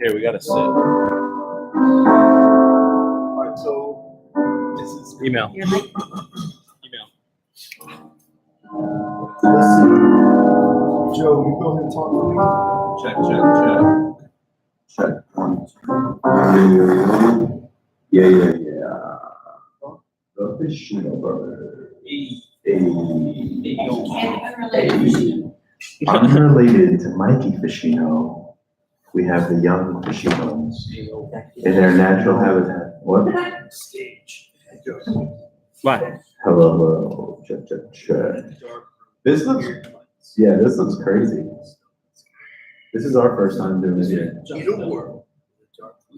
Here, we gotta sit. All right, so this is Email. Email. Listen, Joe, you go ahead and talk to me. Check. Check. 1, 2. Yeah. The Foschino Brothers. Unrelated to Mikey Foschino, we have the young Foschinos in their natural habitat. What? Stage. What? Hello. Check. This looks crazy. This is our first time doing this here. Is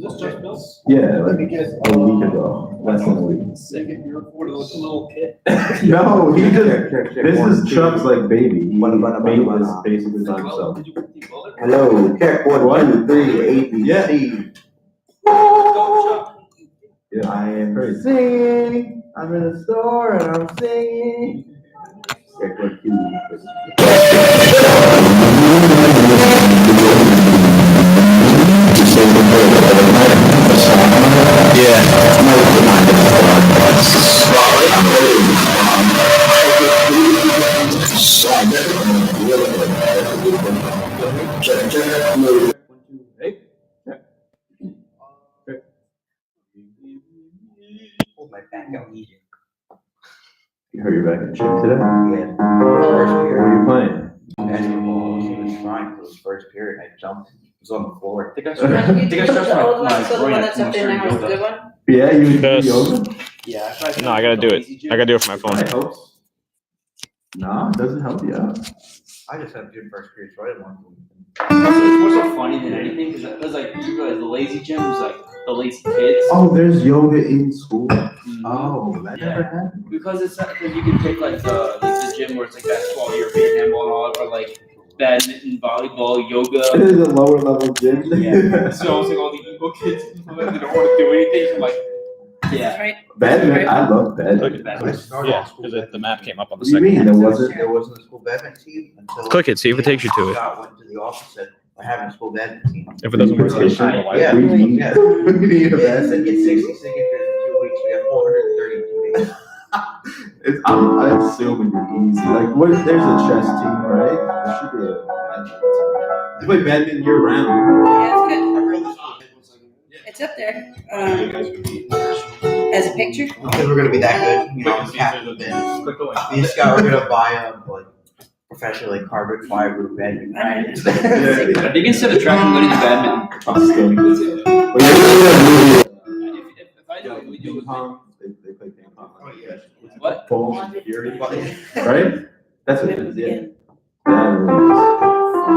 this just built? Yeah, Let like me guess. a week ago, less than a week. Second, you're recording like a little kid. No, he just. Check. This is Chuck's like baby. He One. made this basically by himself. Hello, check 1, 2, 3, ABC. Yeah, I am crazy. singing. I'm in a store and I'm singing. Check 1, 2. Hold my back out easier. You heard you're back in gym today? Yeah. First What period. are you playing? Basketball. He was trying for his first period. I jumped. It was on the floor. The old one, so the one that's up there now is the good one? Yeah, you do Yes. yoga? Yeah. I tried No, I gotta do it. I gotta do it for my phone. That helps. No, it doesn't help you out. I just had a good first period, so I didn't want to. It's more so funny than anything because like you guys, the lazy gym was like the lazy kids. Oh, there's yoga in school. Mhm. Oh, that never Yeah. happened. Because it's because you can pick like the gym where it's like basketball, European handball, and all, or like badminton, volleyball, It yoga. is a lower level gym. Yeah. So it's like all the emo kids they don't want to do anything. I'm like, yeah. Right? Badminton, I love badminton. Yeah, because the map came up on the What do you mean? second. There wasn't a school badminton team until. Click it, see if it takes you to it. Scott went to the office and said, we're having a school badminton team. If it doesn't work, Yeah. We need Yeah. we need a Yeah, they said badminton. get 60 signatures in 2 weeks. We got 432 days. I assume it'd be easy. Like, what? There's a chess team, right? There should be a badminton team. You play badminton year round. Yeah, it's good. It's up there. As a picture? Because we're gonna be that good, you know, half of the bins. Me and Scott are gonna buy like professional like carbon fiber badminton rackets. I think instead of track, I'm going to do badminton. But you're If I do it, we do ping it. pong. They play ping pong. Oh, yeah. What? Pong, Fury, right? That's what it is. Yeah. I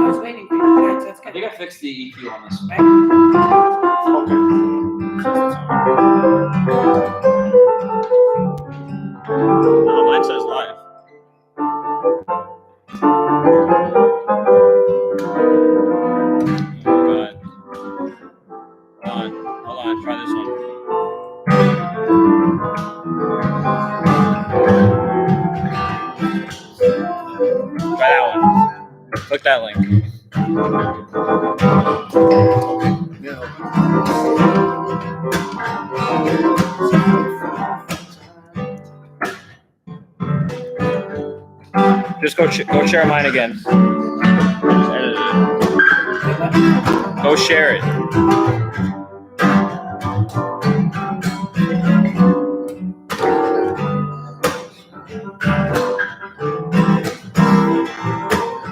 was waiting for you. Right, so it's I good. think I fixed the EQ on this. No, mine says live. Good. Hold on, try this one. Try that one. Click that link. Just go share mine again. Just edit it. Go share it.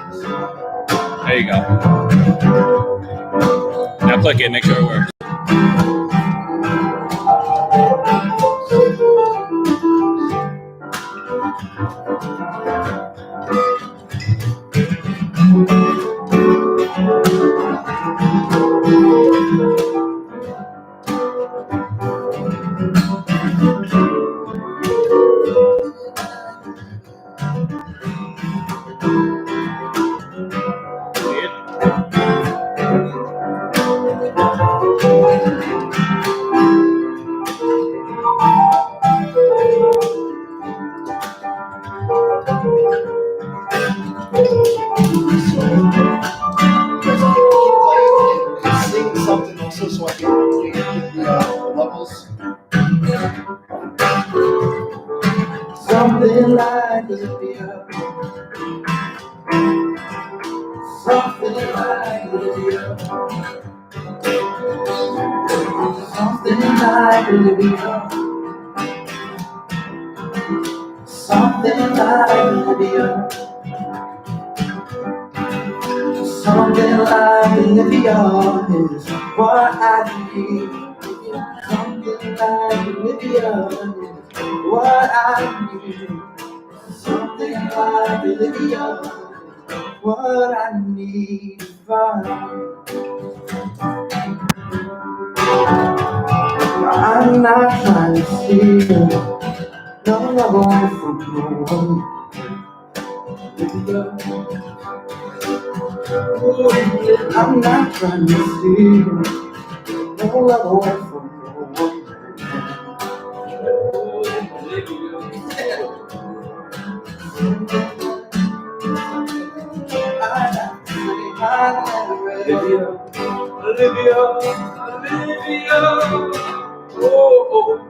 There you go. Now click it, make sure it works. See it? Sing something Something like Olivia. Something like Olivia. Something like Olivia is what I need. Something like Olivia is what I need. Something like Olivia is what I need to find. I'm not trying to steal no love away from no one. I'm not trying to steal no love away from no one. Olivia, oh,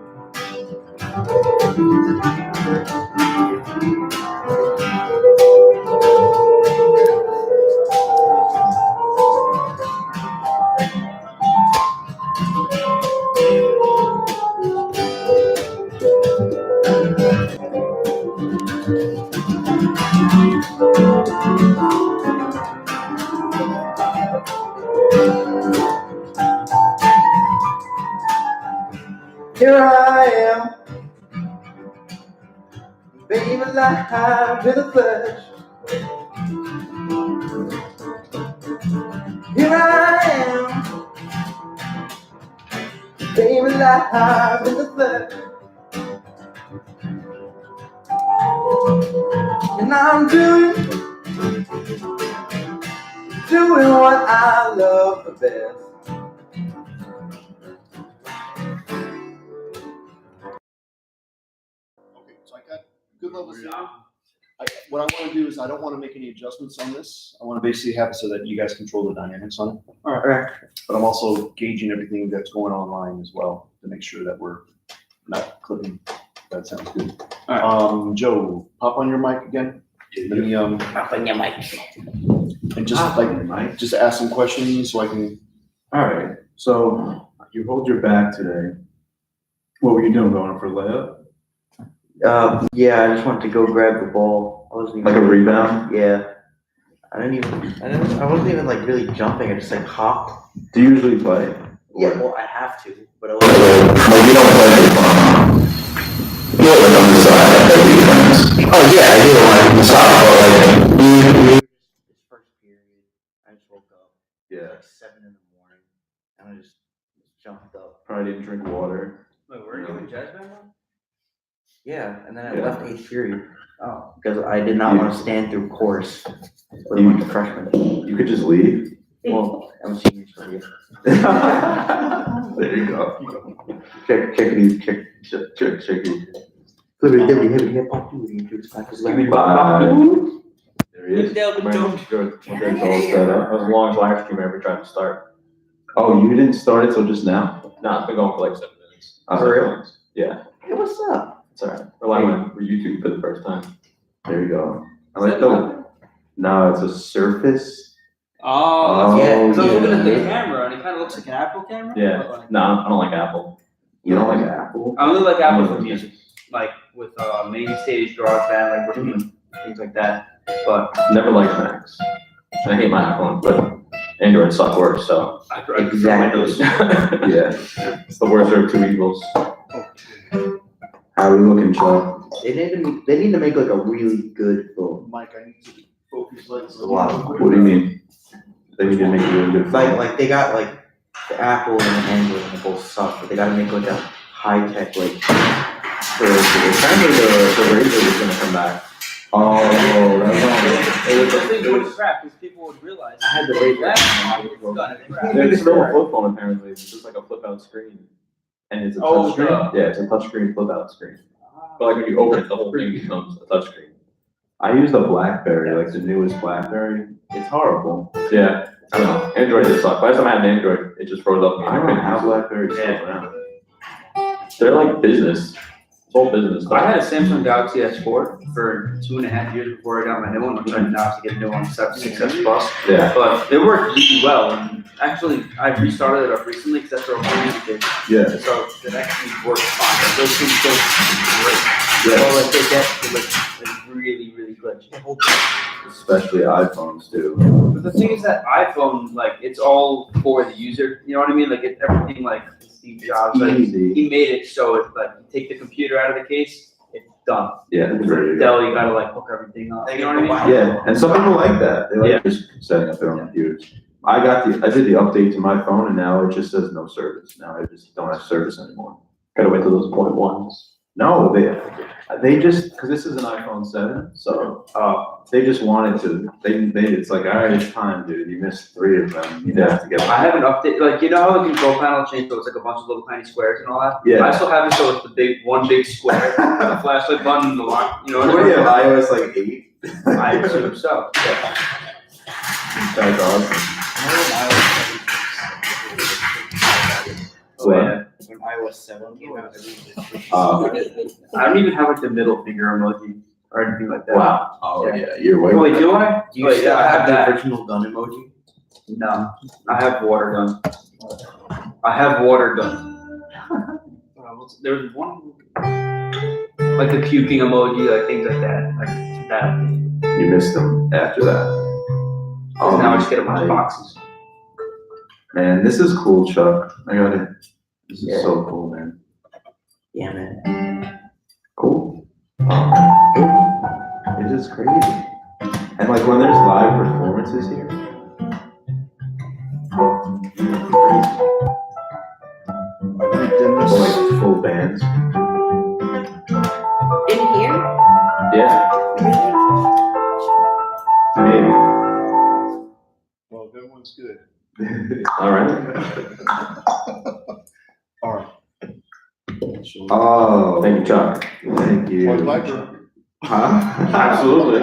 here I am, baby, alive in the flesh. Here I am, baby, alive in the flesh. And I'm doing what I love the best. Okay, so I got good level sound. What I want to do is I don't want to make any adjustments on this. I want to basically have it so that you guys control the dynamics on it. All right. But I'm also gauging everything that's going online as well to make sure that we're not clipping. That sounds good. All right. Joe, pop on your mic again. Let me Up on your mic. and just ask some questions so I can. All right, so you hold your back today. What were you doing, going for a layup? Yeah, I just wanted to go grab the ball. I wasn't even Like a rebound? Yeah. I wasn't even like really jumping. I just like hopped. Do you usually play? Yeah, well, I have to, but I Like you don't play for fun? Yeah, like on the side, like defense. Oh yeah, I do like the side, but like. This first period, I just woke up. Yeah. Like 7 in the morning, and I just jumped up. Probably didn't drink water. Wait, were you in jazz band now? Yeah, and then I Yeah. left 8th period. Oh. Because I did not want to stand through chorus with a bunch of freshmen. You could just leave. Well, I'm a senior, so yeah. There you go. Check these, check these. Hibbity hip hop Give me five. There he is. Good. Good. Well, that's all set up. That was the longest live stream I ever tried to start. Oh, you didn't start it till just now? No, it's been going for like 7 minutes. Oh, really? Yeah, Hey, what's up? It's alright. We're live on YouTube for the first time. there you go. I Is like that the, nothing? no, it's a Surface. Oh, yeah, yeah. So I was looking at the yeah. camera and it kind of looks like an Apple camera. Yeah. but, like, No, I don't like Apple. You don't like Apple? I only like Apple for music, like with main stage, GarageBand, like working things like that. But Never liked Macs. I hate my iPhone, but Android suck worse, so. I prefer Exactly. Windows. Yeah. It's the worst of two evils. How are we looking, Joe? They need to make like a really good phone. Mike, I need to focus like. Wow. What do you mean? They need to make a really good phone. Like they got like the Apple and the Android and they both suck, but they gotta make like a high tech like. Apparently the Razor was gonna come back. Oh, that's It would crap because people would realize. I had the Razor. It's gonna crap. It's still a flip phone apparently, it's just like a flip out screen. And it's a Oh, touch screen. the- Yeah, it's a touch screen flip out screen. But like when you open it, the whole thing becomes a touch screen. I use the BlackBerry, like the newest BlackBerry. It's horrible. Yeah, I don't know. Android just suck. Last time I had an Android, it just froze up. I don't know how BlackBerry's still around. They're like business. It's all business. I had a Samsung Galaxy S4 for 2.5 years before I got my new one. I'm trying now to get a new one, 6S Plus. Yeah. But it worked really well. And actually, I restarted it up recently because that's where I'm going. Yeah. So it actually works fine. Those things don't great. Yeah. All like they get to like really, really glitchy. Especially iPhones too. But the thing is that iPhone, like, it's all for the user. You know what I mean? Like, it's everything like Steve Jobs. Like, Easy. he made it so it's like you take the computer out of the case, it's done. Yeah, it's ready to go. Dell, you gotta like hook everything up. You know what I mean? Yeah, and some people like that. They like just setting up their own computers. I did the update to my phone and now it just says no service. Now I just don't have service anymore. Gotta wait till those 0.1s. No, they just, cause this is an iPhone 7, so, they just wanted to, it's like, all right, it's time, dude, you missed 3 of them, you have to get. I haven't updated, like, you know how the control panel changed, so it's like a bunch of little tiny squares and all that? Yeah. I still have it so it's the one big square, the flashlight button, the lock, you know what What I do you mean? have, iOS like 8? I assume so. That's awesome. Oh, yeah. When iOS 7 came out, I don't even have like the middle finger emoji or anything like that. Wow. Oh, yeah, you're way. Oh, wait, do I? do you Wait, still yeah, I have have the that. original gun emoji? No, I have water gun. I have water gun. There's one, like the puking emoji, like things like that, like that. You missed them after that. Oh, now I just get a bunch of boxes. Man, this is cool, Chuck. This is so cool, man. Yeah, man. Cool. It is crazy. And like when there's live performances here. Or like full bands. In here? Yeah, maybe. Well, if everyone's good. All right. All right. Oh, thank you, Chuck. Thank you. One Viper. Huh? Absolutely.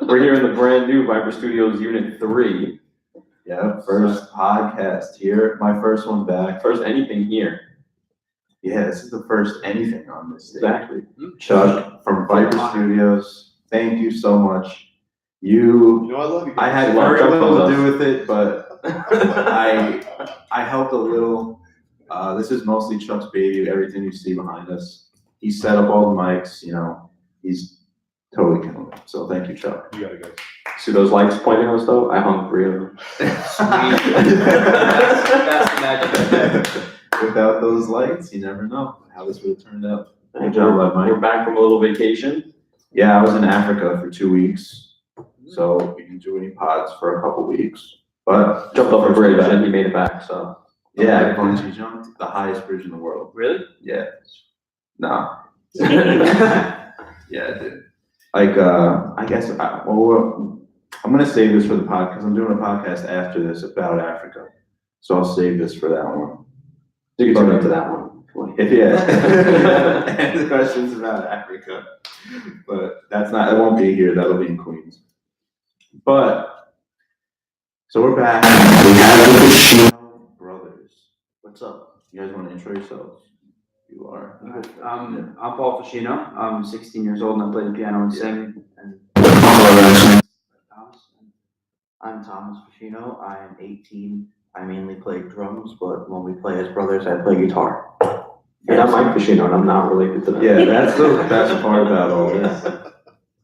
We're here in the brand new Viper Studios Unit 3. Yeah, first podcast here. My first one back. First anything here. Yeah, this is the first anything on this stage. Exactly. Chuck from Viper Studios, thank you so much. You know I love you. I had Well, very Chuck little loves to do us. with it, but I helped a little. This is mostly Chuck's baby, everything you see behind us. He set up all the mics, you know, he's totally killing it. So thank you, Chuck. You gotta go. See those lights pointing at us though? I hung 3 of them. That's the magic right there. Without those lights, you never know how this would have turned out. Good job, We're back from a little vacation. Yeah, I was in Africa for 2 weeks, so we didn't do any pods for a couple weeks. But Jumped off a bridge and he made it back, so. yeah, I bungee jumped the highest bridge in the world. Really? Yeah. No. Yeah, I did. Like, I guess, I'm gonna save this for the podcast, because I'm doing a podcast after this about Africa. So I'll save this for that one. You can turn into that one. If, yeah. And the questions about Africa. But it won't be here, that'll be in Queens. But, so we're back. We have the Foschino Brothers. What's up? You guys want to intro yourselves? You are. I'm Paul Foschino. I'm 16 years old and I play the piano and sing. And I'm Thomas Foschino. I am 18. I mainly play drums, but when we play as brothers, I play guitar. And I'm Mike Foschino and I'm not related to them. Yeah, that's the best part about all this.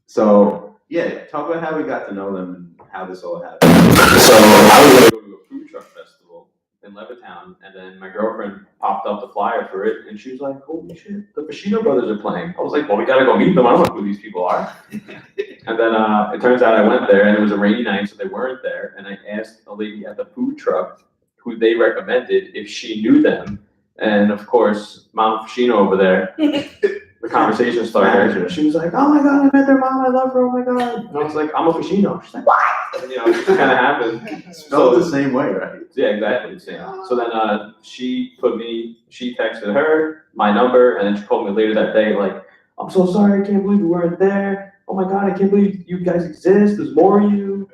So, yeah, talk about how we got to know them and how this all happened. So I was going to go to a food truck festival in Levittown, and then my girlfriend popped up the flyer for it, and she was like, "Holy shit, the Foschino Brothers are playing." I was like, "Well, we gotta go meet them. I don't know who these people are." And then it turns out I went there, and it was a rainy night, so they weren't there. And I asked a lady at the food truck who they recommended if she knew them, and of course, Mom Foschino over there. The conversation started. She was like, "Oh my god, I met their mom. I love her. Oh my god." And I was like, "I'm a Foschino." She's like, "What?" And, it just kind of happened. Spelled the same way, right? Yeah, exactly the same. So then she texted her my number, and then she called me later that day, like, "I'm so sorry, I can't believe you weren't there. Oh my god, I can't believe you guys exist. There's more of you."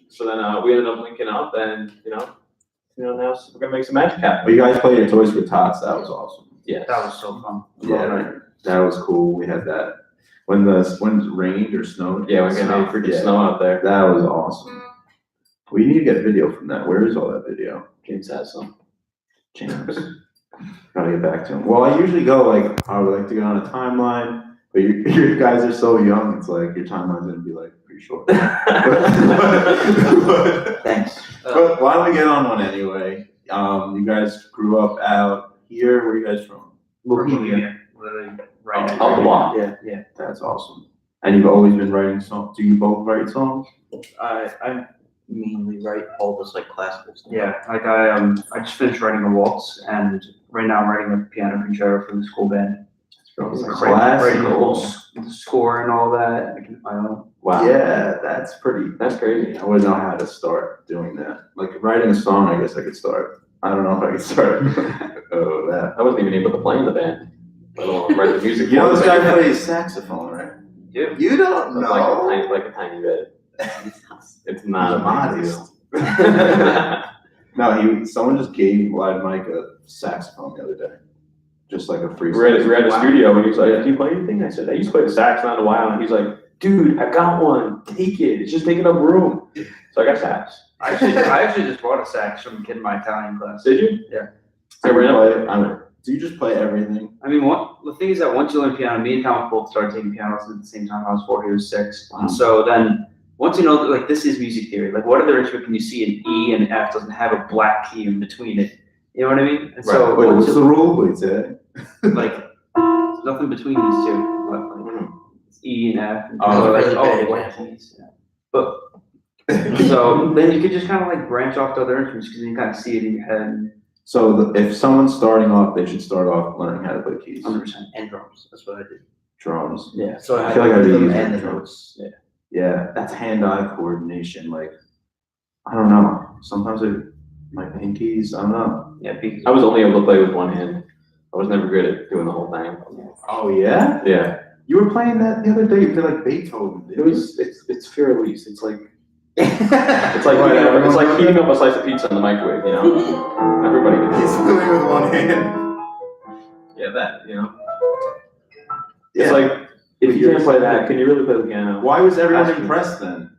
So then we ended up linking up, and now we're gonna make some magic happen. But you guys played your Toys for Tots. That was awesome. Yeah, that was so fun. Yeah, right. That was cool. We had that when it rained or snowed. Yeah, we're getting ready for freaking snow out there. That was awesome. We need to get video from that. Where is all that video? James has some. James. Gotta get back to him. Well, I usually go like I would like to get on a timeline, but you guys are so young. It's like your timeline's gonna be like pretty short. Thanks. But why don't we get on one anyway? You guys grew up out here. Where are you guys from? Bohemia. Literally right Off the block. Yeah. That's awesome. And you've always been writing songs. Do you both write songs? I mainly write all this like classical stuff. Yeah, like I just finished writing a waltz, and right now I'm writing a piano concerto for the school band. It's Like classical. writing the whole score and all that, making my own. Wow. Yeah, that's crazy. I wouldn't know how to start doing that. Like writing a song, I guess I could start. I don't know if I could start. Oh, that. I wasn't even able to play in the band. Let alone write the music. You know this guy plays plays saxophone, right? Yeah. You don't know. like a tiny bit. It's not a modest. deal. No, someone just gave Live Mike a saxophone the other day. Just like a free. We're at the studio and he's like, "Do you play anything?" I said, "I used to play the sax not in a while." And he's like, "Dude, I got one. Take it. It's just taking up room." So I got sax. I actually just bought a sax from a kid in my Italian class. Did you? Yeah. So we play, do you just play everything? I mean, the thing is that once you learn piano, me and Thomas both started taking piano lessons at the same time. I was 4, he was 6. Wow. And so then, once you know that, like, this is music theory. Like, what other instrument can you see an E and an F doesn't have a black key in between it? You know what I mean? And so, Wait, what's the rule? Wait, say it. like, there's nothing between these two. Like, it's E and F. And Oh, so, like, really bad black keys. Yeah. But so then you could just kind of like branch off to other instruments because you can kind of see it in your head. So if someone's starting off, they should start off learning how to play keys. 100%. And drums. That's what I did. Drums. Yeah. So I feel like I do them use and the drums. notes. Yeah. Yeah, that's hand-eye coordination. Like, I don't know. Sometimes my pinkies, I don't know. Yeah, because I was only able to play with one hand. I was never good at doing the whole thing. Oh yeah? Yeah. You were playing that the other day. You played like Beethoven. It's Fear Elise. It's like heating up a slice of pizza in the microwave, you know? Everybody can do He's it. doing it with one hand. Yeah, that, you know? It's like, if you can't play that, can you really play the piano? Why was everyone That's- impressed then?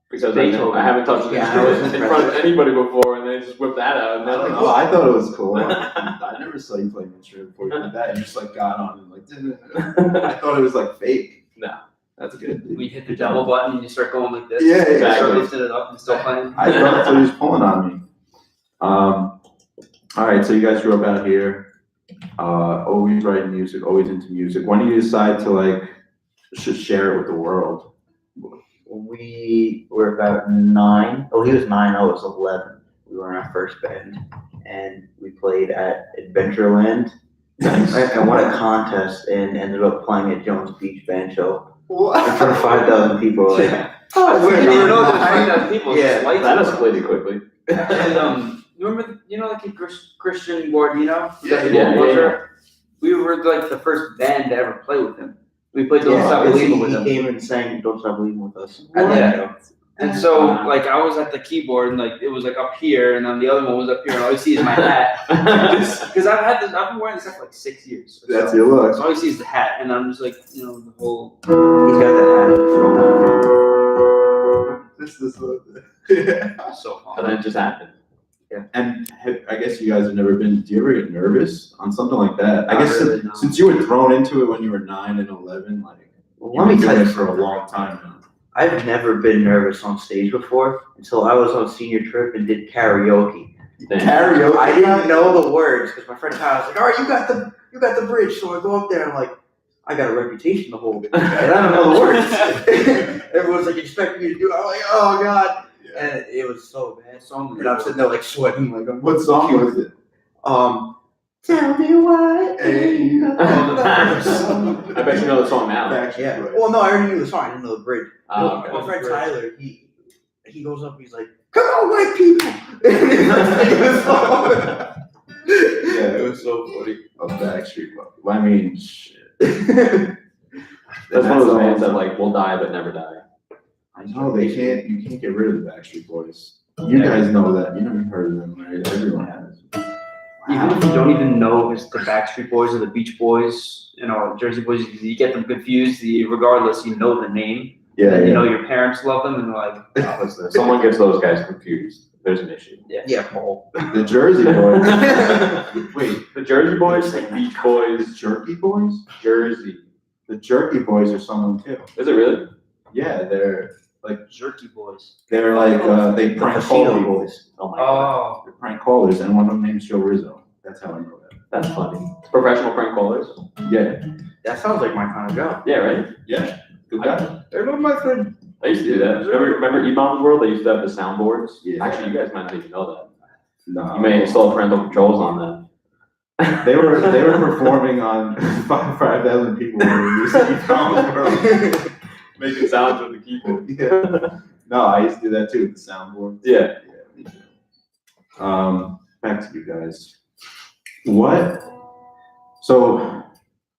Because Beethoven. I haven't touched Yeah, the I was instrument in front of anybody before, and they just whip that out. And I they're don't like, know. I thought it was cool. I never saw you play an instrument before you did that. You just like got on and like, I thought it was like fake. No. That's good. we hit the double button and you start going like this. Yeah, You start exactly. lifting it up and still playing. I thought he was pulling on me. All right, so you guys grew up out here, always writing music, always into music. When do you decide to like just share it with the world? We were about 9. Oh, he was 9. I was 11. We were in our first band, and we played at Adventureland. I won a contest and ended up playing at Jones Beach Band Show in front of 5,000 people. Like, I didn't even know there was 5,000 people. Yeah, Lights that were- escalated quickly. And remember, like Christian Guardino? Yeah, yeah. We were like the first band to ever play with him. We played Don't yeah, Stop Believing with he him. came and sang "Don't Stop Believing" with us. What? At that show. And so, like, I was at the keyboard, and like it was like up here, and then the other one was up here, and all you see is my hat. Because I've been wearing this hat for like 6 years. or That's so. your look. So all you see is the hat, and I'm just like, the whole. He's got the hat. This look. So fun. And then it just happened. And I guess you guys have never been. Do you ever get nervous on something like that? I Not guess really, no. since you were thrown into it when you were 9 and 11, like Well, you've let me been tell doing you it for a something. long time now. I've never been nervous on stage before until I was on senior trip and did karaoke. Karaoke. I didn't know the words because my friend Tyler was like, "All right, you got the bridge." So I go up there and I'm like, I got a reputation to hold, and I don't know the words. Everyone's like expecting me to do it. I'm like, oh god, and it was so bad. And I'm sitting there like sweating, like I'm. What song was it? Tell me why. Hey. I bet you know the song now. Yeah. Well, no, I already knew the song. I didn't know the bridge. Okay. My friend Tyler, he goes up. He's like, "Come on, white people!" It was so Yeah, it was so funny. A Backstreet Boys. Well, I mean, shit. That's one of those bands that like will die but never die. I know they can't. You can't get rid of the Backstreet Boys. You guys know that. You never heard of them, right? Everyone has. You even if you don't even know it's the Backstreet Boys or the Beach Boys, Jersey Boys, you get them confused. Regardless, you know the name. Yeah, And, yeah. your parents love them, and they're like, Oh, listen, if someone gets those guys confused, there's an issue. Yeah, Paul. The Jersey Boys. Wait, The Jersey Boys, the Beach the Boys, Jerky Boys? Jersey. The Jerky Boys are someone too. Is it really? Yeah, they're Jerky Boys. they prank call Foschino people. Brothers. Oh my god. Oh, They're prank callers, and one of them name's Joe Rizzo. That's how I know that. That's funny. Professional prank callers. Yeah, That sounds like my kind of job. Yeah, right? yeah. Good guy. Everyone, my friend. I used to do that. Remember E-Bombs World? They used to have the soundboards. Yeah. Actually, you guys might not even know that. No. You may still have parental controls on that. They were performing on 5,000 people when we used to Making sounds with the keyboard. Yeah. No, I used to do that too with the soundboard. Yeah. Yeah, me too. Back to you guys. What? So,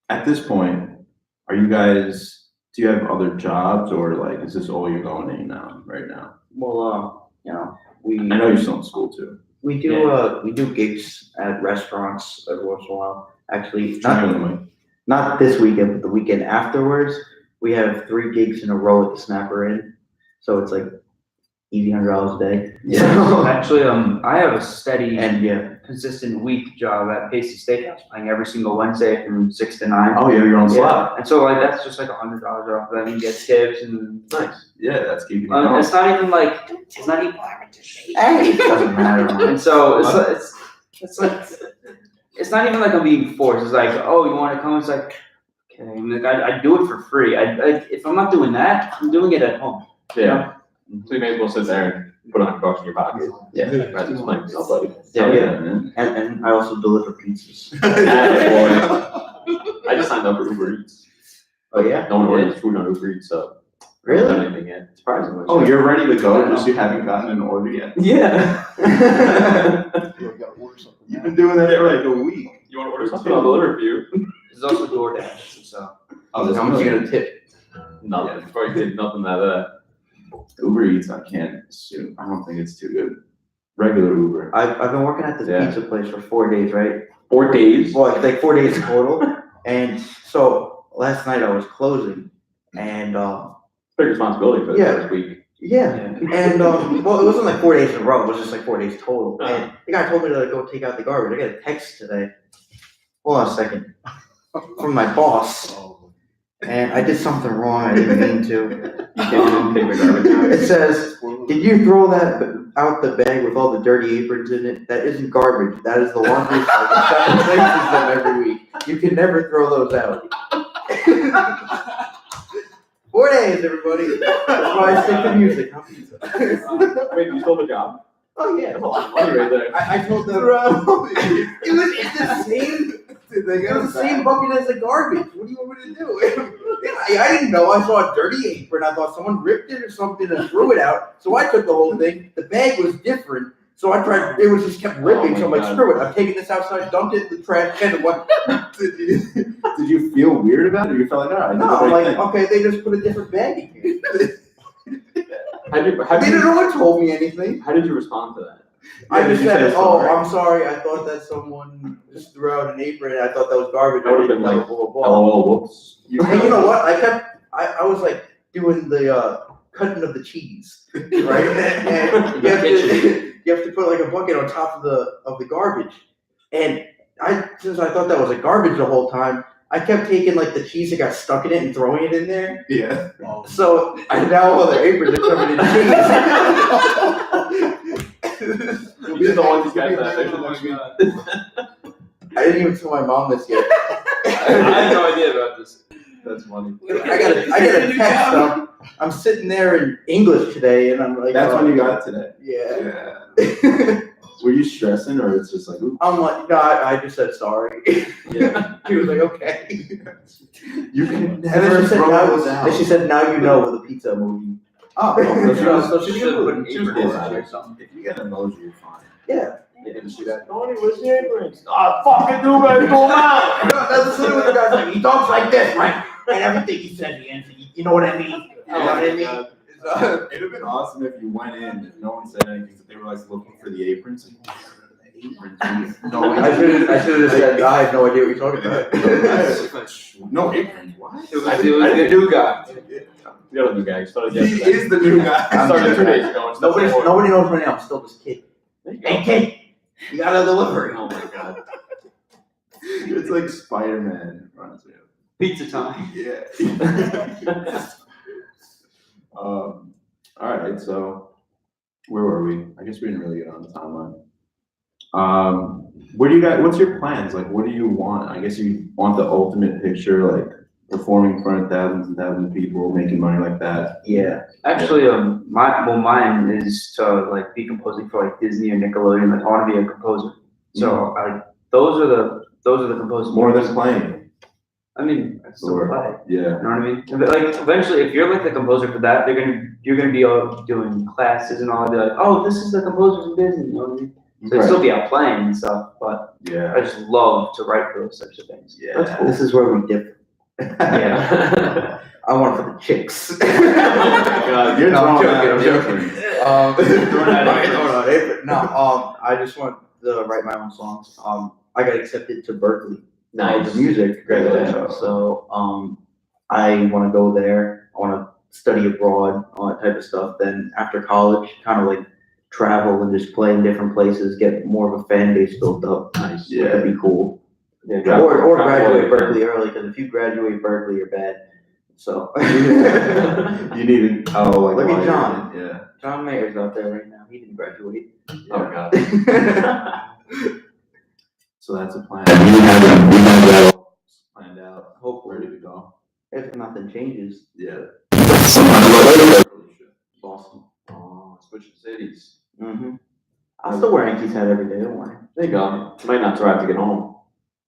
at this point, are you guys? Do you have other jobs, or like, is this all you're going in now, right now? Well, we I know you're still in school too. we do gigs at restaurants every once in a while. Actually, not this weekend, but the weekend afterwards. We have 3 gigs in a row at the Snapper Inn, so it's like easy $100 a day. Yeah. actually, I have a steady And yeah, consistent week job at Pacey Steakhouse, playing every single Wednesday from 6 to 9. Oh, yeah, you're on slot. Yeah, and so that's just like $100 off. Then you get tips and Nice. Yeah, that's keeping you going. it's not even like hey, it doesn't matter. And so it's like it's not even like I'm being forced. It's like, oh, you want to come? It's like, okay, I do it for free. If I'm not doing that, I'm doing it at home. Yeah. So you may as well sit there and put $100 in your pocket. Yeah. Rather than playing yourself, buddy. Yeah, Yeah, man. And I also deliver pizzas. I just signed up for Uber Eats. Oh yeah? No one orders food on Uber Eats, so. I haven't done anything yet. Surprisingly. Oh, you're ready to go, just you haven't gotten an order yet. Yeah. You gotta order something. You've been doing that for like a week. You want to order something? I'll deliver it for you. There's also DoorDash. So Oh, How much you gonna tip? Nothing. Before you did nothing like that. Uber Eats, I can't assume. I don't think it's too good. Regular Uber. I've been working at this Yeah. pizza place for 4 days, right? 4 days. Well, it's like 4 days total. And so last night I was closing, and Big responsibility for the Yeah. first week. yeah, and well, it wasn't like 4 days in a row. It was just like 4 days total. Oh. And the guy told me to go take out the garbage. I got a text today. Hold on a second. From my boss, and I did something wrong. I didn't mean to. You can't take the garbage out. It says, "Did you throw that out the bag with all the dirty aprons in it? That isn't garbage. That is the laundry cycle that replaces them every week. You can never throw those out." 4 days, everybody. That's why I stick to music. Not pizza. Wait, you stole the job? Oh yeah. That's a lot of money right there. I told them it was it's the same. It was the same bucket as the garbage. What do you want me to do? I didn't know. I saw a dirty apron. I thought someone ripped it or something and threw it out. So I took the whole thing. The bag was different. So I tried. It was just kept ripping. Oh so I'm my like, God. screw it. I'm taking this outside. Dumped it in the trash can. And what? Did you feel weird about it, or you felt like, all right, No, I'm like, okay. They just put a different bag in here. How did No one told me anything. How did you respond to that? I Yeah, just did you said, say "Oh, sorry? I'm sorry. I thought that someone just threw out an apron, and I thought that was garbage." I would've didn't been know, like, blah, blah, blah. LOL, whoops. And you know what? I was like doing the cutting of the cheese, right? And you have to put like a bucket on top of the garbage. And since I thought that was a garbage the whole time, I kept taking like the cheese that got stuck in it and throwing it in there. Yeah. So now all the aprons are covered in cheese. You'll be the one who's got that. I didn't even tell my mom this yet. I had no idea about this. That's funny. I got a text. I'm sitting there in English today, and I'm like, That's when you got it today. Yeah. Yeah. Were you stressing, or it's just like, ooh, I'm like, no, I just said sorry. Yeah. He was like, okay. you can And never then she said, throw now, those out. then she said, now you know with the pizza emoji. Oh, So she's Should've gonna put an put apron apron on on it it. or something. If you get an emoji, you're fine. Yeah. You didn't see that. Tony, where's the aprons? Ah, fucking do it, go out. That's literally what the guy's like. He talks like this, right? And everything he said, he answered. You know what I mean? You know what I mean? It'd have been awesome if you went in and no one said anything, but they were like looking for the aprons. No, I should have said, I have no idea what you're talking about. No aprons, what? It was the new guy. The other new guy, he started He yesterday. is the new guy. Started 2 days ago. and Nobody stuff. knows my name, I'm still this kid. There you go. Hey kid, you got a delivery. Oh my god. It's like Spider-Man runs you. Pizza time. Yeah. All right, so where were we? I guess we didn't really get on the timeline. Where do you guys? What's your plans? Like, what do you want? I guess you want the ultimate picture, like performing in front of thousands and thousands of people, making money like that. Yeah. Actually, mine is to like be composing for like Disney or Nickelodeon. Like I want to be a composer. So those are the composers. More than playing. I mean, I still Or- play. Yeah. You know what I mean? But, like eventually, if you're like the composer for that, you're gonna be doing classes and all. They're like, oh, this is the composer from Disney. You know what I mean? So I'd still be out playing and stuff, but Yeah. I just love to write for those types of things. Yeah. This is where we differ. Yeah. I want it for the chicks. God, you're No, I'm throwing out joking. aprons. I just want to write my own songs. I got accepted to Berkeley. Nice. For music. Congratulations. So, I want to go there. I want to study abroad, all that type of stuff. Then after college, kind of like travel and just play in different places, get more of a fan base built up. Nice. Yeah. That'd be cool. Yeah, Or travel graduate away. Berkeley early, because if you graduate Berkeley, you're bad. So. You need to, like, Look at why John. you're in it, Yeah. John Mayer's out there right now. He didn't graduate. Oh god. So that's a plan. We have that all planned out, Hopefully, ready to go. if nothing changes. Yeah. Boston. Oh, switching cities. Mm-hmm. I'll still wear Yankees hat every day. Don't worry. There you go. Might not survive to get home.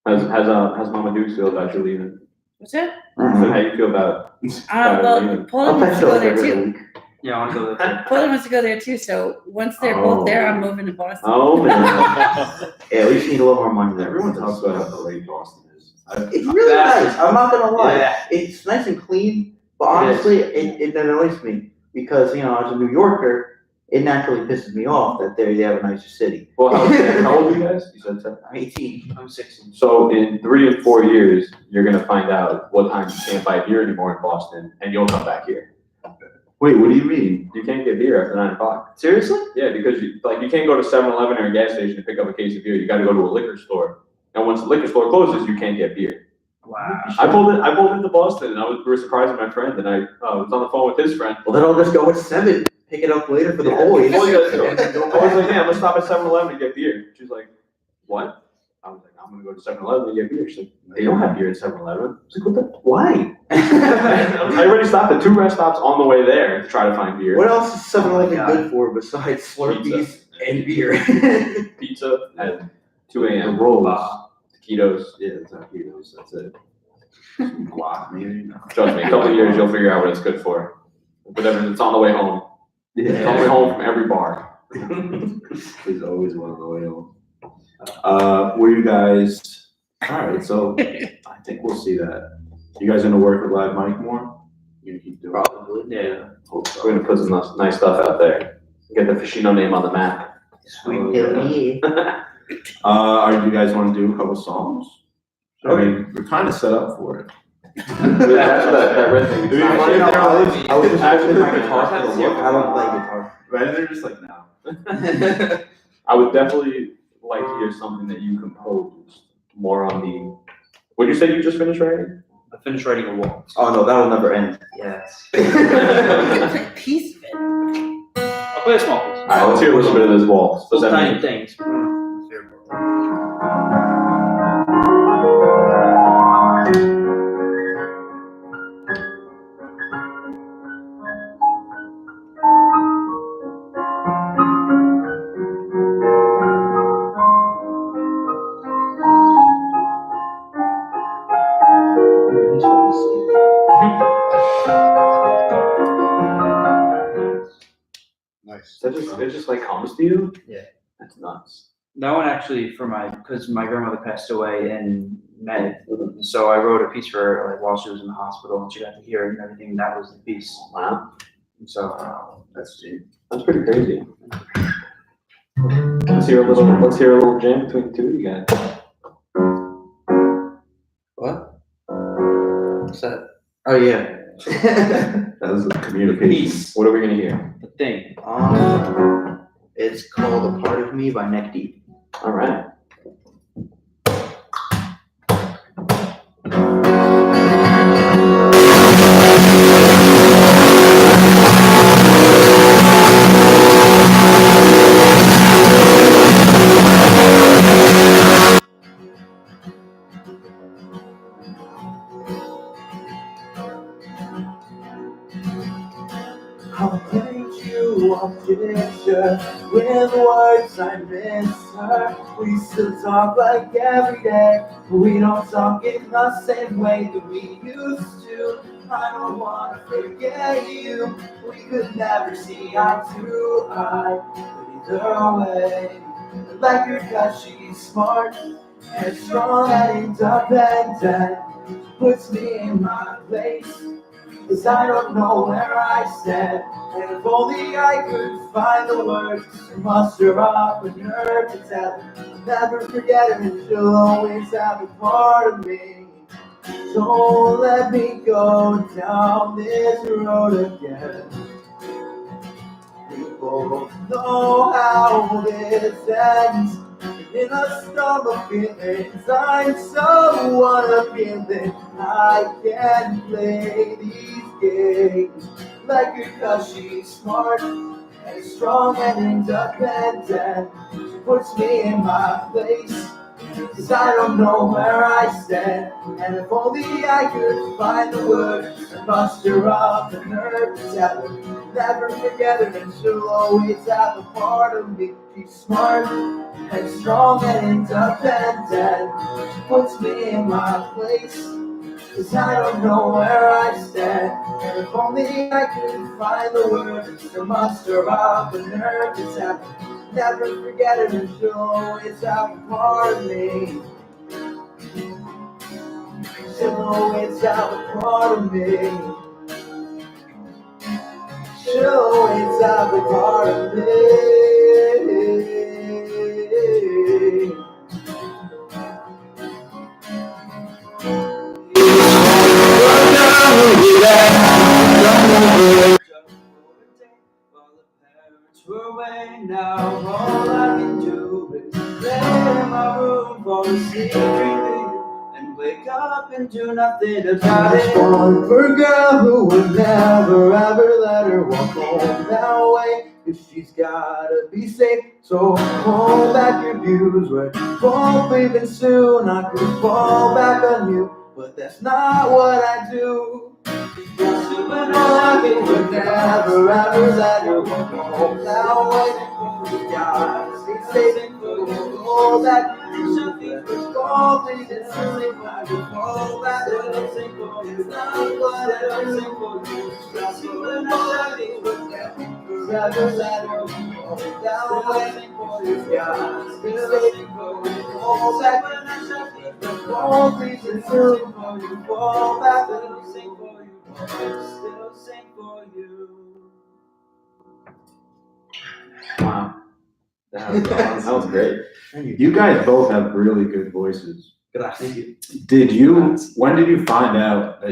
How's Mama Dukes feel about you leaving? What's that? So how you feel about? Well, Poland I'll wants text to you go like there every too. week. Yeah, I want to go there. Poland wants to go there too. So once they're both there, I'm moving to Boston. Oh man. Yeah, we just need a little more money there. Everyone talks about how great Boston is. It's really nice. I'm not gonna lie. Yeah. It's nice and clean, but honestly, it annoys me because as a New Yorker, it naturally pisses me off that they have a nicer city. Well, how old are you guys? You said 7. I'm 18. I'm 16. So in 3 and 4 years, you're gonna find out what time you can't buy beer anymore in Boston, and you'll come back here. Wait, what do you mean? You can't get beer after 9 o'clock. Seriously? Yeah, because you can't go to 7-Eleven or a gas station to pick up a case of beer. You got to go to a liquor store, and once the liquor store closes, you can't get beer. Wow. I pulled into Boston, and we were surprising my friend, and I was on the phone with his friend. Well, then I'll just go at 7. Pick it up later for the boys. All you gotta do. I was like, hey, I'm gonna stop at 7-Eleven to get beer. She's like, what? I was like, I'm gonna go to 7-Eleven to get beer. She's like, they don't have beer at 7-Eleven. I was like, what the? Why? I already stopped at 2 rest stops on the way there to try to find beer. What else is 7-Eleven good for besides Slurpees and beer? Pizza at 2 a.m. The rolls. Taquitos. Yeah, it's taquitos. That's it. Some guac, maybe. Trust me, a couple of years you'll figure out what it's good for. Whatever, it's on the way home. It's on the way home from every bar. There's always one on the way home. Were you guys? All right, so I think we'll see that. You guys gonna work with Live Mike more? You gonna keep doing it? Probably. Yeah. Hope so. We're gonna put some nice stuff out there. Get the Foschino name on the map. Sweet Hilly. Are you guys want to do a couple songs? I mean, we're kind of set up for it. that red thing. Dude, I was just Actually, my guitar for the look. I don't play guitar. Right? They're just like, no. I would definitely like to hear something that you composed more on the. What did you say you just finished writing? I finished writing a waltz. Oh no, that'll never end. Yes. You can play a piece of it. I'll play a small piece. All right, let's hear a little bit of this waltz. What's Little that tiny mean? things. Nice. It just like comes to you? Yeah. That's nuts. That one actually because my grandmother passed away in May, so I wrote a piece for her like while she was in the hospital, and she got to hear it and everything. And that was the piece. Wow. And so That's deep. That's pretty crazy. Let's hear a little jam between the two of you guys. What? What's that? Oh, yeah. That was communication. Peace. What are we gonna hear? The thing. It's called A Part of Me by Neck Deep. All right. I'll paint you a picture with words I miss her. We still talk like every day, but we don't talk in the same way that we used to. I don't wanna forget you. We could never see eye to eye, but either way, I like her 'cause she's smart and strong and independent. She puts me in my place. 'Cause I don't know where I stand, and if only I could find the words to muster up a nerve to tell her, I'll never forget her, and she'll always have a part of me. Don't let me go down this road again. People know how this ends. In a storm of feelings, I'm so unappealing. I can't play these games like her 'cause she's smart and strong and independent. She puts me in my place, 'cause I don't know where I stand. And if only I could find the words and muster up the nerve to tell her, never forget her, and she'll always have a part of me. She's smart and strong and independent. She puts me in my place, 'cause I don't know where I stand. And if only I could find the words to muster up the nerve to tell her, never forget her, and she'll always have a part of me. She'll always have a part of me. She'll always have a part of me. We're away now, all I can do is lay in my room, fall asleep, dreaming, and wake up and do nothing about it. One for a girl who would never ever let her walk home that way, 'cause she's gotta be safe. So hold back your views, we're both leaving soon. I could fall back on you, but that's not what I do. When all I can would never ever let her walk home that way. You gotta stay safe, hold back your views, we're both leaving soon. I could fall back on you, it's not what I do. When all I can would never ever let her walk home that way. You gotta stay safe, hold back your views, we're both leaving soon. You fall back on you. Still sing for you. Wow. That was awesome. That was great. You guys both have really good voices. Thank you. When did you find out that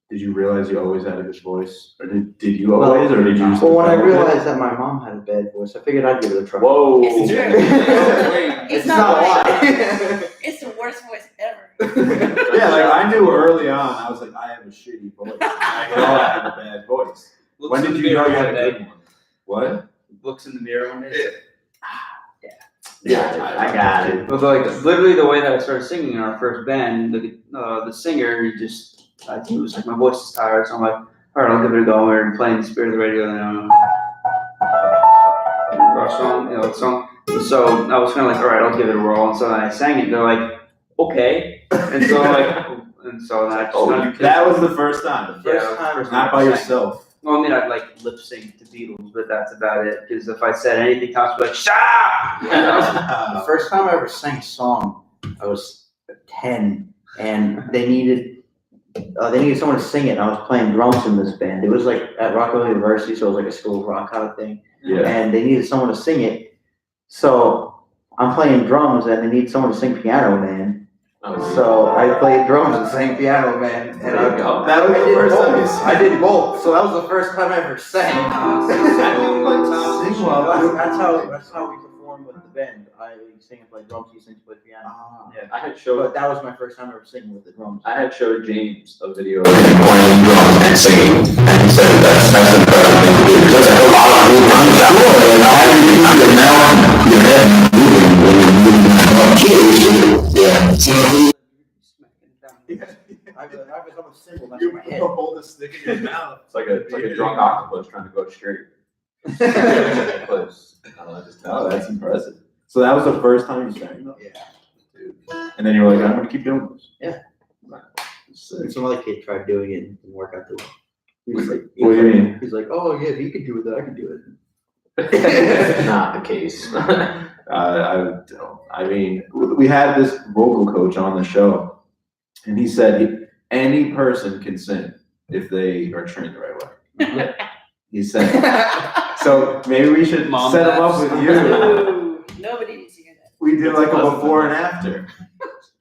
did you realize you always had a good voice? Or did you always, or did you just? Well, when I develop it? realized that my mom had a bad voice, I figured I'd give it a try. Whoa. It's true. It's not a lie. It's the worst voice ever. Yeah, like I knew early on, I was like, I have a shitty voice. I know I have a bad voice. When did you know you had a good one? What? Looks in the mirror one day. Yeah, I got it. It was like literally the way that I started singing in our first band. The singer, he was like, my voice is tired, so I'm like, all right, I'll give it a go. We were playing Spirit of the Radio, and our song, song. So I was kind of like, all right, I'll give it a whirl. And so then I sang it, and they're like, okay. And so then I just that was the first time. first Not time by I sang. yourself. Well, I mean, I'd like lip sync to Beatles, but that's about it. Because if I said anything, Tom's like, shut up! The first time I ever sang a song, I was 10, and they needed someone to sing it, and I was playing drums in this band. It was like at Rockwell University, so it was like a school of rock kind of thing. Yeah. And they needed someone to sing it. So I'm playing drums and they need someone to sing piano, man. Oh, So I played drums and sang piano, man. And There you go. that was the first time I did both. So that was the first time I ever sang. That's how we perform with the band. I sing and play drums, he sings and play piano. Yeah, I had showed But that was my first time ever singing with the drums. I had showed James a video of him playing drums and singing, and he said that's an incredible thing to do. Because a lot of people run that way, and all you do is now your head moving when you're moving keys. Yeah. I was almost single, that's You my head. hold a stick in your mouth. It's like a drunk octopus trying to go straight. I don't know, just Oh, that's impressive. So that was the first time you sang? Yeah. And then you were like, I'm gonna keep doing this. Yeah. Sick. Some other kid tried doing it and didn't work out too well. He was like, What do you mean? He's like, oh yeah, if you could do it, I could do it. Not the case. I mean, we had this vocal coach on the show, and he said any person can sing if they are trained the right way. He said. So maybe we should set them up with you. Ooh, nobody needs to hear that. We do like a before and after.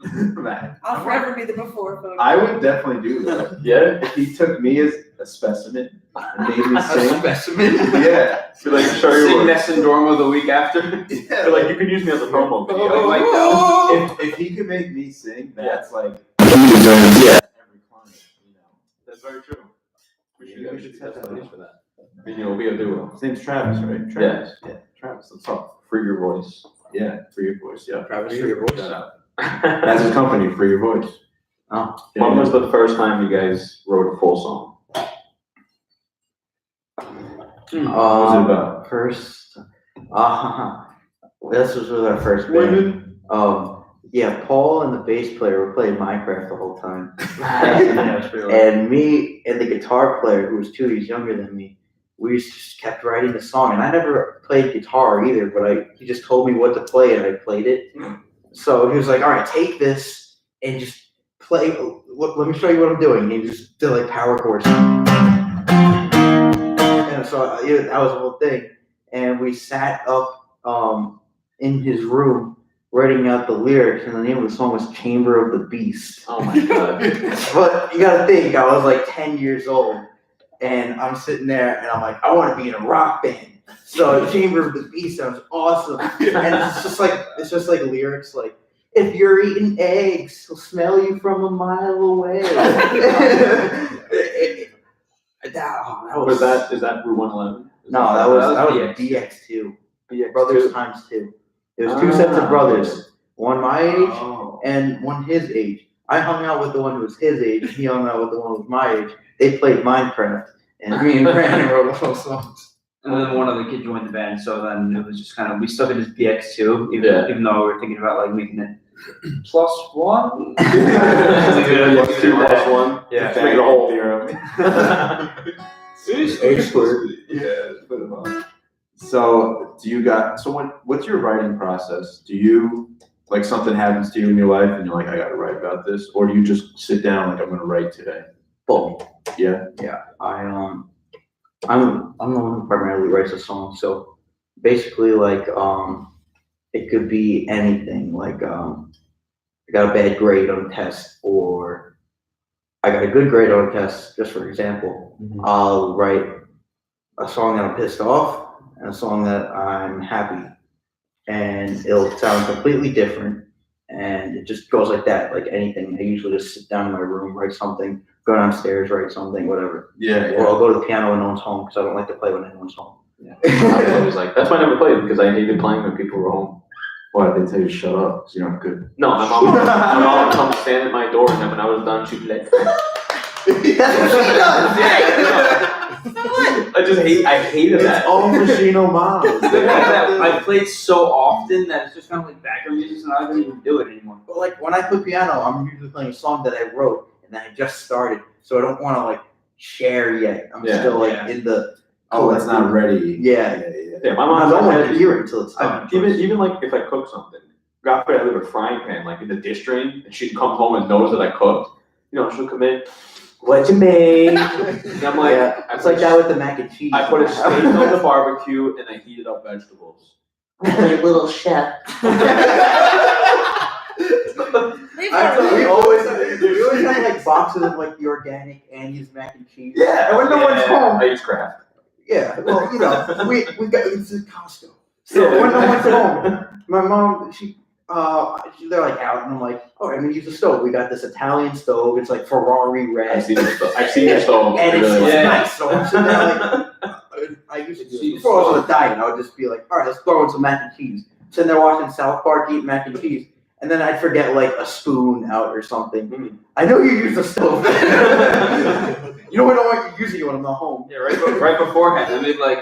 Matt. I'll forever be the before photo. I would definitely do that. Yeah? If he took me as a specimen and made me sing. specimen. Yeah. Feel like show your Sing work. Ness and Dorma the week after. Yeah. Feel like you could use me as a promo video. Oh, like that. If he could make me sing, that's like Yeah. every client, you know. That's very true. We Yeah, should set that footage up. for that. I mean, you'll be a duo. His name's Travis, right? Travis. Yeah. Travis, let's talk. Free your voice. Yeah, Free Your Voice. Yeah. Travis, for your voice. Shout out. That's his company, Free Your Voice. Oh. Yeah, When yeah. was the first time you guys wrote a full song? What was it about? First, this was with our first band. Yeah, Paul and the bass player were playing Minecraft the whole time. And me and the guitar player, who was 2 years younger than me, we just kept writing the song. And I never played guitar either, but he just told me what to play and I played it. So he was like, all right, take this and just play. Let me show you what I'm doing. And he just did like power chords. And so yeah, that was the whole thing. And we sat up in his room writing out the lyrics, and the name of the song was Chamber of the Beast. Oh my god. But you gotta think, I was like 10 years old, and I'm sitting there, and I'm like, I want to be in a rock band. So Chamber of the Beast sounds awesome, and it's just like lyrics like, if you're eating eggs, he'll smell you from a mile away. Is that Route 111? No, that was DX2. Brothers times 2. It was 2 sets of brothers, one my age and one his age. I hung out with the one who was his age. He hung out with the one who was my age. They played Minecraft, and me and Brandon wrote a whole songs. And then one other kid joined the band, so then it was just kind of, we stuck it as BX2, even though we were thinking about like making it +1. Plus one. Yeah. Let's make it a whole theorem. H squared. Yeah, put them on. So what's your writing process? Do you like something happens to you in your life and you're like, I gotta write about this, or do you just sit down like I'm gonna write today? Both. Yeah. Yeah. I'm the one who primarily writes a song. So basically, like it could be anything. Like I got a bad grade on a test, or I got a good grade on a test. Just for example, I'll write a song that I'm pissed off and a song that I'm happy, and it'll sound completely different, and it just goes like that, like anything. I usually just sit down in my room, write something, go downstairs, write something, whatever. Yeah. Or I'll go to the piano when no one's home, because I don't like to play when anyone's home. Yeah. I was always like, that's why I never played, because I hated playing when people were home. Why they tell you to shut up? Because you're not good. No, my mom would come stand at my door, and then when I was done, she'd be like, That's what she does. I hated that. It's all Foschino moms. I played so often that it's just kind of like background music, and I don't even do it anymore. But like when I play piano, I'm usually playing a song that I wrote and that I just started, so I don't want to like share yet. I'm still like in the. Oh, it's not ready. Yeah. Yeah, my I mom don't want to hear it until it's done. Even like if I cook something, God forbid I leave a frying pan like in the dish drain, and she can come home and knows that I cooked. You know, she'll come in. What you made? And I'm like, Yeah, it's like that with the mac and cheese. I put a steak on the barbecue and I heated up vegetables. little chef. Leave I thought her. we always had like boxes of like the organic Annie's mac and cheese. Yeah, and when no one's home. I use Kraft. Yeah, well, we got it's at Costco. So when no one's home, my mom they're like out, and I'm like, all right, I'm gonna use the stove. We got this Italian stove. It's like Ferrari red. I've seen your stove. I've seen your stove. And it's Really. nice. So I'm sitting there like, I used to do this before I was on a diet. I would just be like, all right, let's throw in some mac and cheese. Sitting there watching South Park, eating mac and cheese. And then I'd forget like a spoon out or something. I know you use the stove. You don't know what you're using it when I'm not home. Yeah, right beforehand, I made like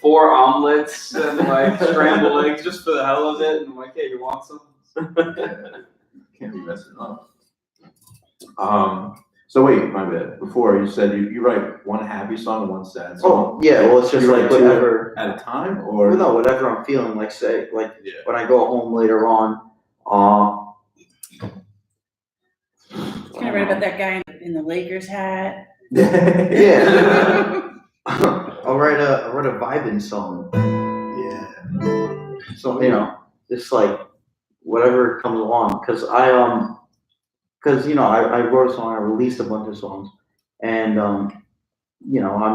4 omelets and like scrambled eggs just for the hell of it. And I'm like, hey, you want some? Can't be messing up. So wait, my bad. Before you said you write one happy song and one sad song. Oh yeah, well it's just You like write two whatever. at a time, or Well, no, whatever I'm feeling. Like say, like Yeah. when I go home later on. Can I write about that guy in the Lakers hat? Yeah. I'll write a vibing song. Yeah. So just like whatever comes along, because I wrote a song, I released a bunch of songs, and I'm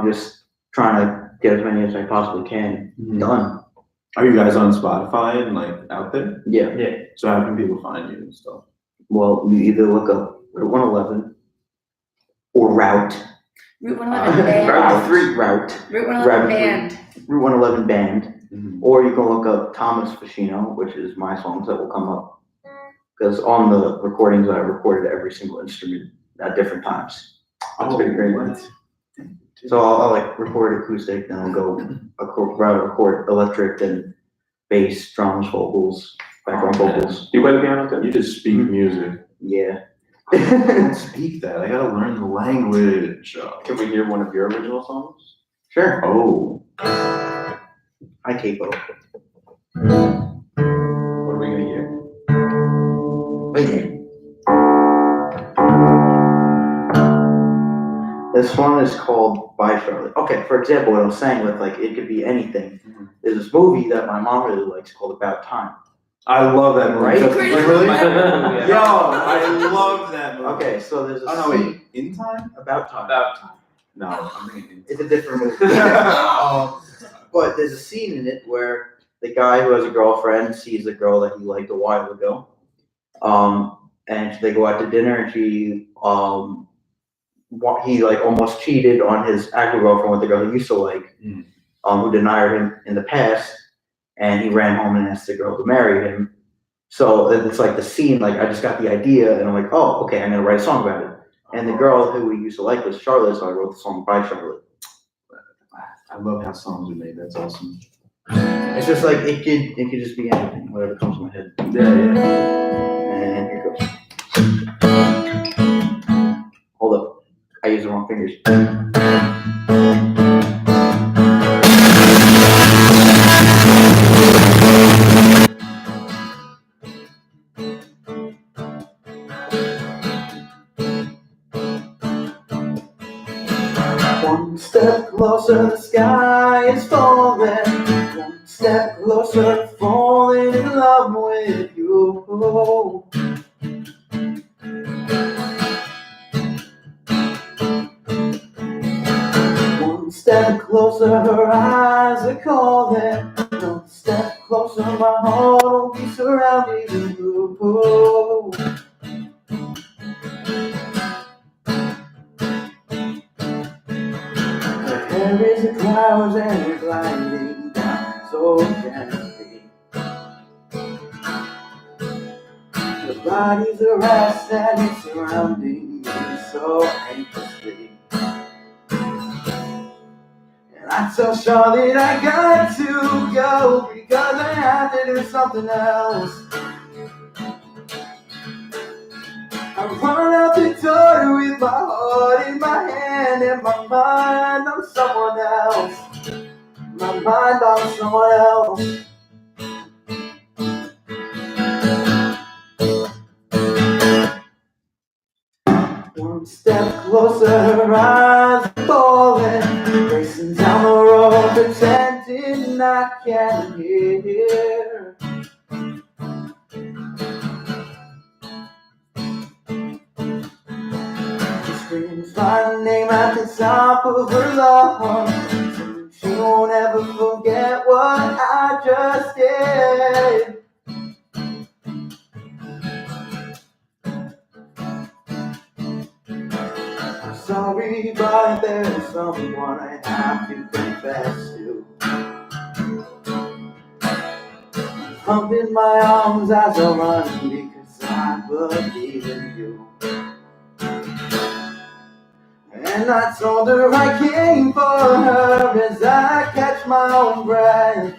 just trying to get as many as I possibly can done. Are you guys on Spotify and like out there? Yeah. So how can people find you and stuff? Well, you either look up Route 111 or Route. Route 111 band. Route. Route 111 band. Route 111 band. Or you can look up Thomas Foschino, which is my songs that will come up. Because on the recordings, I recorded every single instrument at different times. That's pretty great. So I'll like record acoustic, then I'll go record electric, then bass, drums, vocals, background vocals. Do you play the piano too? You just speak music. Yeah. I don't speak that. I gotta learn the language. Can we hear one of your original songs? Sure. Oh. Hi, Capo. What are we gonna hear? Wait. This one is called Bye Charlotte. Okay, for example, what I was saying with like it could be anything. There's this movie that my mom really likes called About Time. I love that movie. Right? Really? Yeah. Yo, I love that movie. Okay, so there's a Oh no, scene wait. In Time? About Time. About time. No, I'm thinking In It's a different movie. But there's a scene in it where the guy who has a girlfriend sees a girl that he liked a while ago. And they go out to dinner, and he like almost cheated on his actual girlfriend with the girl he used to like, who denied him in the past, and he ran home and asked the girl to marry him. So it's like the scene, like I just got the idea, and I'm like, oh, okay, I'm gonna write a song about it. And the girl who we used to like was Charlotte, so I wrote the song By Charlotte. I love how songs are made. That's awesome. It's just like it could just be anything, whatever comes to my head. Yeah. And here it goes. Hold up. I used the wrong fingers. One step closer, the sky is falling. One step closer, falling in love with you. One step closer, her eyes are calling. One step closer, my heart will be surrounding you. There is a cloud and you're gliding down so gently. Your body's a rest and it's surrounding me so anxiously. And I tell Charlotte I got to go because I have to do something else. I run out the door with my heart in my hand and my mind on someone else. My mind on someone else. One step closer, her eyes are falling, racing down the road, pretending I can't hear. at the top of her lungs. She won't ever forget what I just did. I'm sorry, but there's someone I have to confess to. Pump in my arms as I run because I believe in you. And I told her I came for her as I catch my own breath.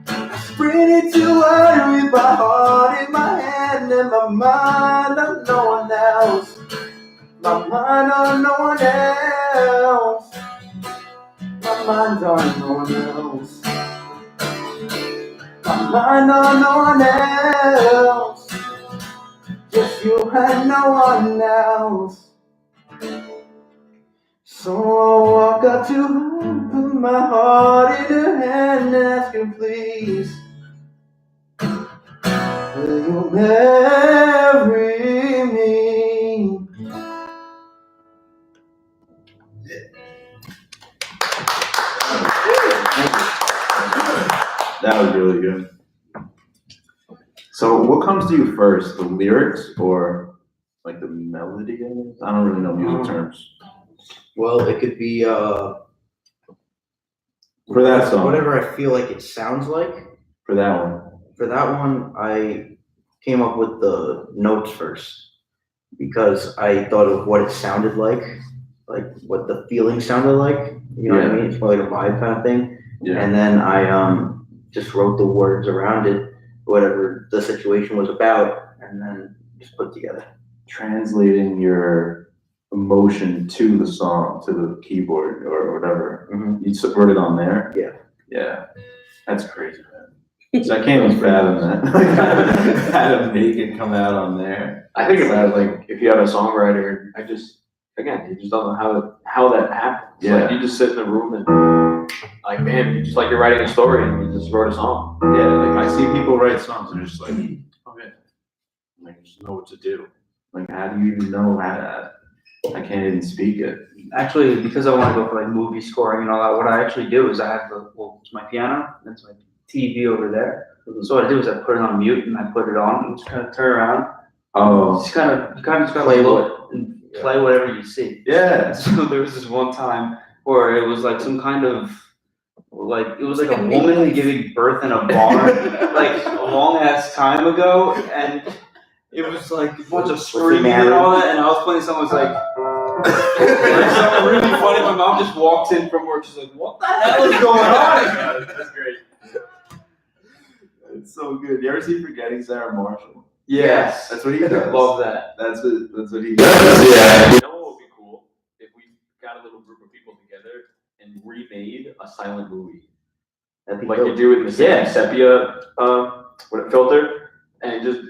I sprinted to her with my heart in my hand and my mind on no one else. My mind on no one else. My mind on no one else. My mind on no one else. Just you and no one else. So I walk up to her, put my heart in her hand and ask her please, will you marry me? That was really good. So what comes to you first, the lyrics or like the melody? I don't really know music terms. Well, it could be For that song. whatever I feel like it sounds like. For that one. For that one, I came up with the notes first because I thought of what it sounded like what the feeling sounded like. You know what I mean? It's more like a vibe kind of thing. Yeah. And then I just wrote the words around it, whatever the situation was about, and then just put together. Translating your emotion to the song, to the keyboard or whatever. Mm-hmm. You just wrote it on there? Yeah. Yeah. That's crazy, man. So I can't even fathom that. How to make it come out on there. I think about like if you have a songwriter, you just don't know how that happens. Yeah. Like you just sit in a room and like, man, you just like you're writing a story and you just wrote a song. Yeah, like I see people write songs and they're just like, okay, like I just know what to do. Like, how do you even know how to? I can't even speak it. Actually, because I want to go for like movie scoring and all that, what I actually do is I have it's my piano, that's my TV over there. So what I do is I put it on mute and I put it on and just kind of turn around. Oh, You kind of just gotta Play look and play whatever you see. yeah. So there was this one time where it was like some kind of like it was like a woman giving birth in a barn like a long ass time ago, and it was like a bunch of screaming and all that, and I was playing someone's like something really funny. My mom just walked in from work. She's like, "What the hell is going on?" That's great. It's so good. You ever see Forgetting Sarah Marshall? Yes, That's what he does. love that. That's what he does. Yeah. You know what would be cool if we got a little group of people together and remade a silent movie. Like you do in the sepia filter, and just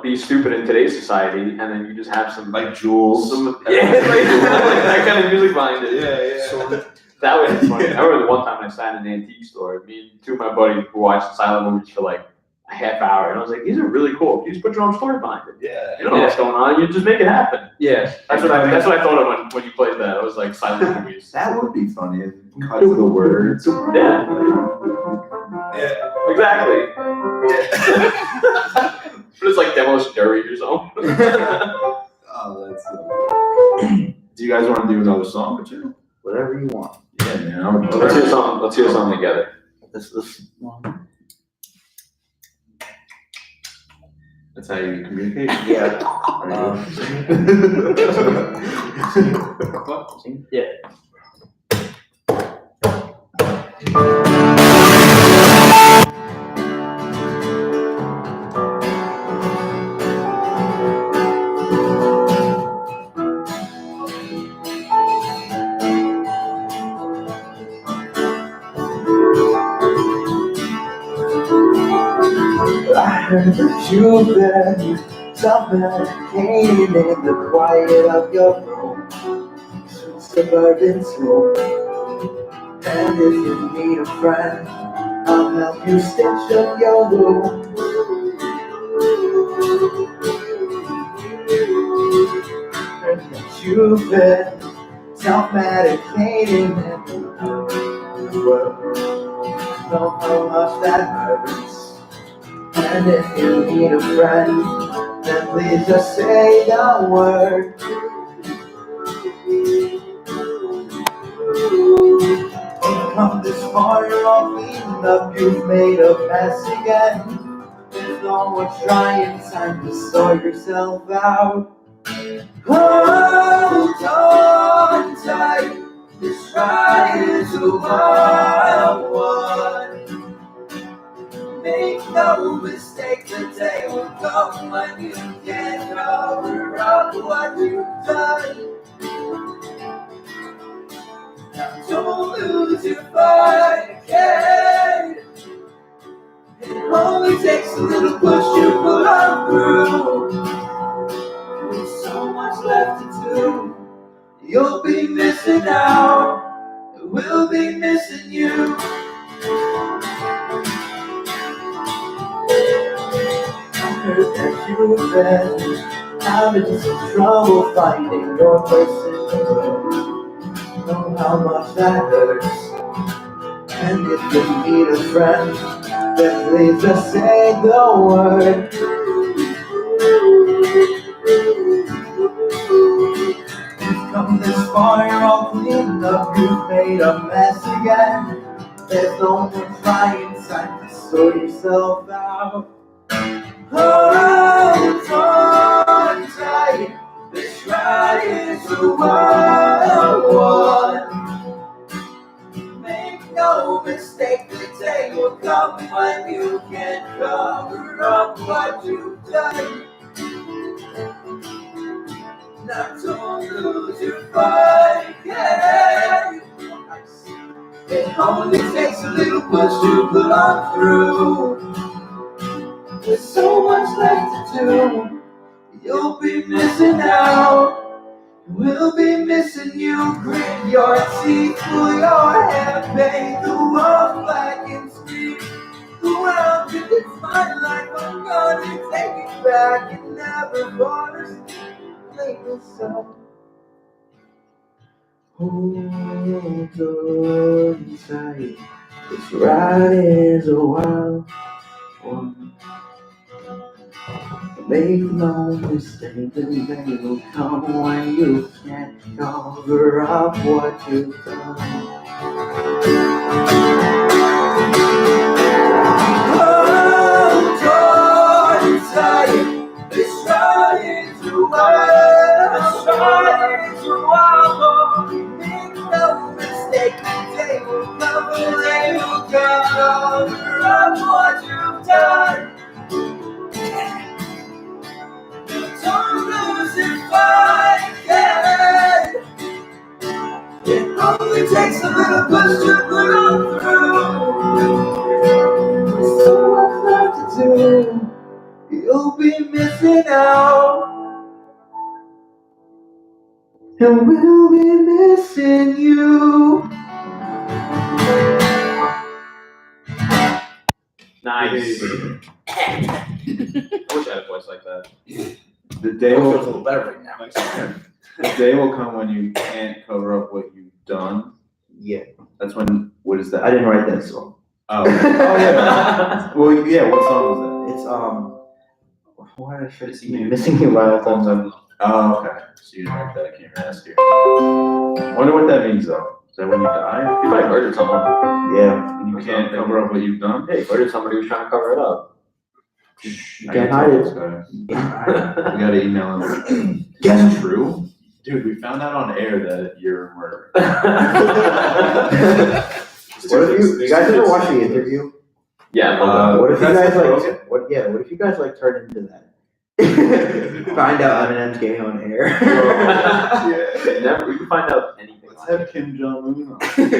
be stupid in today's society, and then you just have some Like Jules. like that kind of music behind it. Yeah. So that was funny. I remember the one time I sat in an antique store. Me and two of my buddies watched silent movies for like a half hour, and I was like, "These are really cool. You just put your own story behind it. Yeah. You don't know what's going on. You just make it happen." Yeah, That's what I thought of when you played that. I was like silent movies. That would be funny. Cut the words. Yeah. Yeah. Exactly. But it's like Demolition Derby or something. Oh, that's so. Do you guys want to do another song or two? Whatever you want. Yeah, man. Let's hear something. Let's hear something together. This one. That's how you communicate? Yeah. Yeah. I heard that you've been suffocating in the quiet of your room, sweet suburban tune. And if you need a friend, I'll help you stitch up your room. you've been self-medicating every word. Know how much that hurts. And if you need a friend, then please just say the word. You've come this far, you're all cleaned up, you've made a mess again. There's no more trying, time to sort yourself out. Hold on tight, this ride is a wild one. Make no mistake, the day will come when you can't cover up what you've done. Now don't lose your fight again. It only takes a little push to pull on through. There's so much left to do. You'll be missing out. We'll be missing you. I heard that you've been having some trouble finding your person. Know how much that hurts. And if you need a friend, then please just say the word. You've come this far, you're all cleaned up, you've made a mess again. There's no more trying, time to sort yourself out. Hold on tight, this ride is a wild one. Make no mistake, the day will come when you can't cover up what you've done. Now don't lose your fight again. It only takes a little push to pull on through. There's so much left to do. You'll be missing out. We'll be missing you. Grit your teeth, pull your hair, paint the walls black and scream. Well, if it's my life, I'm gonna take it back and never bother. Make this up. Hold on tight. This ride is a wild one. Make no mistake, the day will come when you can't cover up what you've done. Hold on tight. This ride is a wild one. Make no mistake, the day will come when you can't cover up what you've done. Don't lose your fight again. It only takes a little push to put on through. There's so much left to do. You'll be missing out. And we'll be missing you. Nice. I wish I had a voice like that. The day Feels a will, little better right now. the day will come when you can't cover up what you've done. Yeah, That's when, what is that? I didn't write that song. Oh, yeah. Well, yeah, what song was It's why did I try to see me missing you by a thumbs up? that? Oh, okay. So you didn't write that, I can't even ask you. Wonder what that means though. Is that when you die? You might murder someone. Yeah, And you can't cover up what you've done? Hey, murdered somebody who's trying to cover it up. you I can't gotta hide tell it. this guy. We gotta email him. Guess Is it true? Dude, we found out on air that you're a murderer. What if you guys ever watch the interview? Yeah. What if you That's guys the like? What if you guys like turn into that? Find out Eminem's gay on air. Never. We can find out anything. Let's have Kim Jong-un on.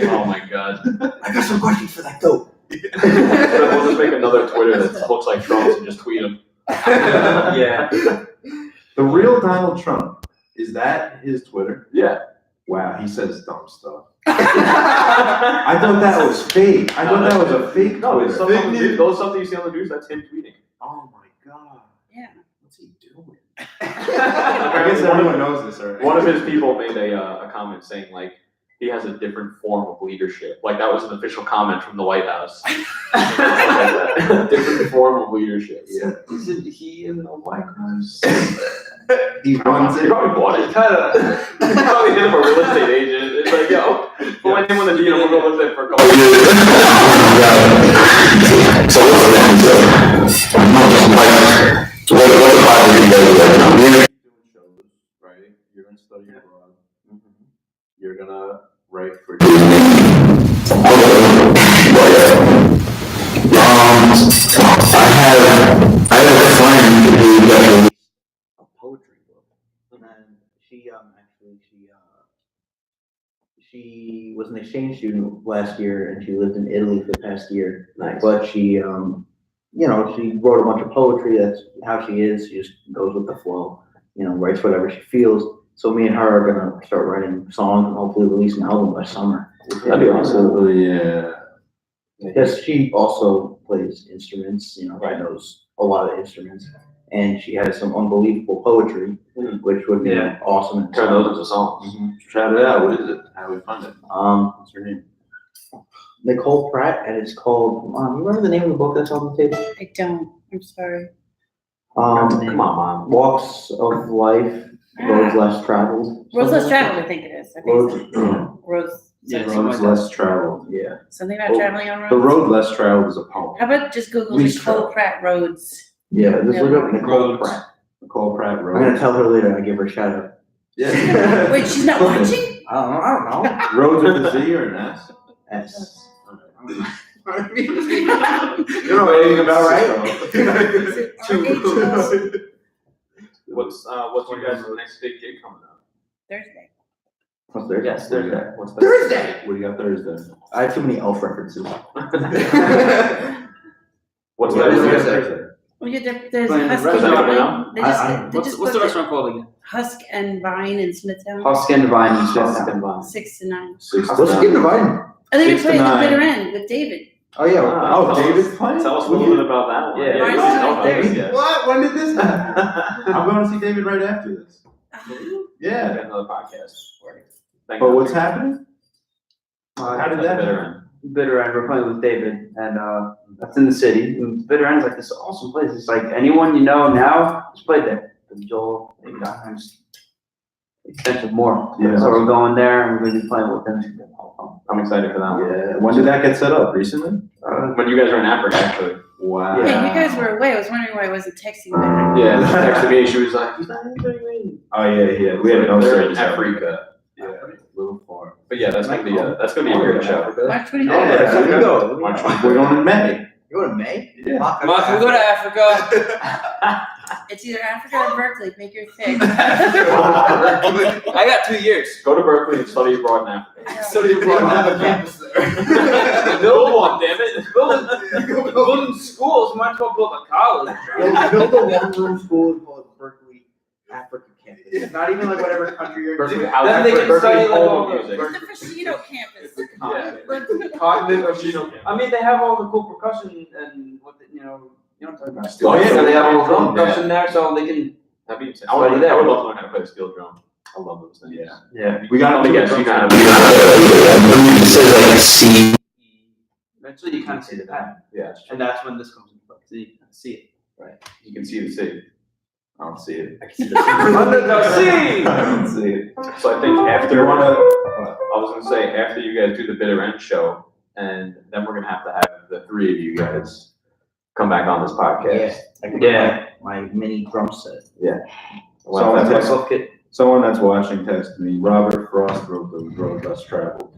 Oh my god. I got some questions for that though. We'll just make another Twitter that looks like Trump's and just tweet him. Yeah. The real Donald Trump, is that his Twitter? Yeah. Wow, he says dumb stuff. I thought that was fake. I thought that was a fake No, it's Twitter. something, those something you see on the news, that's him tweeting. Oh my god. Yeah. What's he doing? I guess everyone knows this already. One of his people made a comment saying like he has a different form of leadership. Like that was an official comment from the White House. Different form of leadership. Yeah. Isn't he in the White House? He runs He it. probably bought it. He probably hit him a real estate agent. It's like, yo, put my name on the deed. I'm gonna go live there for a couple of years. So what's the next what's the project you guys are working on? Doing shows, right? You're gonna study abroad. You're gonna write for. I have a friend who does A poetry book. And she was an exchange student last year, and she lived in Italy for the past year. Nice. But she, she wrote a bunch of poetry. That's how she is. She just goes with the flow. Writes whatever she feels. So me and her are gonna start writing songs and hopefully release an album by summer. That'd be awesome. Yeah. Yes, she also plays instruments. She knows a lot of instruments, and she has some unbelievable poetry, which would be awesome. in Turn song. those into songs. Shout it out. What is it? How do we find it? What's her name? Nicole Pratt, and it's called. You remember the name of the book that's on the table? I don't, I'm sorry. Come on, Mom. Walks of Life, Roads Less Traveled. Roads Less Traveled, I think it is. I think Roads, so. Roads, Yeah, Roads less traveled. yeah. something about traveling on roads? The road less traveled is a poem. How about just Google Least Nicole traveled. Pratt Roads? Yeah, just look up Nicole Roads. Pratt. Nicole Pratt I'm Road. gonna tell her later. I give her a shout out. Yeah. Wait, she's not watching? I don't know. Roads with a Z or an S? S. You don't know anything about Is it RHS? What's your guys' next big gig coming up? Thursday. What's Thursday? Yes, Thursday. What's Thursday! What do you got Thursday? I have too many elf references. What's Yeah, Thursday? Well, yeah, there's Playing the Husk and restaurant Vine. now? They I- just What's the booked it. restaurant called again? Husk and Vine in Smithtown, Husk and Vine in Husk Smithtown. and Vine. 6 to 9. 6 to What's 9. Skin Divine? I think Six to we're playing the nine. bitter end with David. Oh yeah. Oh, David's playing? Tell us a little bit about that one. Yeah. we Mine's don't know right about this there. yet. What? When did this happen? I'm going to see David right after this. We Yeah. got another podcast. Thank But you. what's happening? How did that Bitter happen? End. Bitter End. We're playing with David, and that's in the city. And Bitter End's like this awesome place. It's like anyone you know now just played there. Joel, times extensive more. Yeah. So we're going there, and we're gonna be playing with them. I'm excited for that one. Yeah. When did that get set up? Recently? When you guys were in Africa, actually. Wow. Yeah, you guys were away. I was wondering why I wasn't texting you back. Yeah, she texted me. She was like, "He's not answering me." Oh yeah. We had no They're in service. Africa. Yeah. Little far. But yeah, that's gonna be a great show. March 25th. Yeah, so you go. March We're going in May. You go to May? Yeah. Come on, we go to Africa. It's either Africa or Berkeley. Make your pick. I got 2 years. Go to Berkeley and study abroad in Africa. Study abroad in Africa. Build one, damn it. Building schools, might as well build a college. Build a one-room school called Berkeley Africa Campus. It's not even like whatever country you're in. Berkeley Then House, they can Berkeley study like Home all of the- Music. The Foschino campus. Yeah. Cognitive. I mean, they have all the cool percussion and what you know what I'm talking about. Oh, yeah, So they have all the drum, percussion there, so they can. That'd be insane. I would love to learn how to play the steel drum. I love those things. Yeah. Yeah. We got Let me guess, you kind of. It says like C. Eventually, you kind of see the pattern, Yeah, and that's when this comes into play. So you can see it. you can see the city. I don't see it. I can see the under the sea. I don't see it. So I think Do after you wanna? I was gonna say after you guys do the Bitter End show, and then we're gonna have to have the three of you guys come back on this podcast. I can Yeah. my mini drum set. Well, So that's that's what- Someone that's watching texted me. Robert Frost wrote the road less traveled.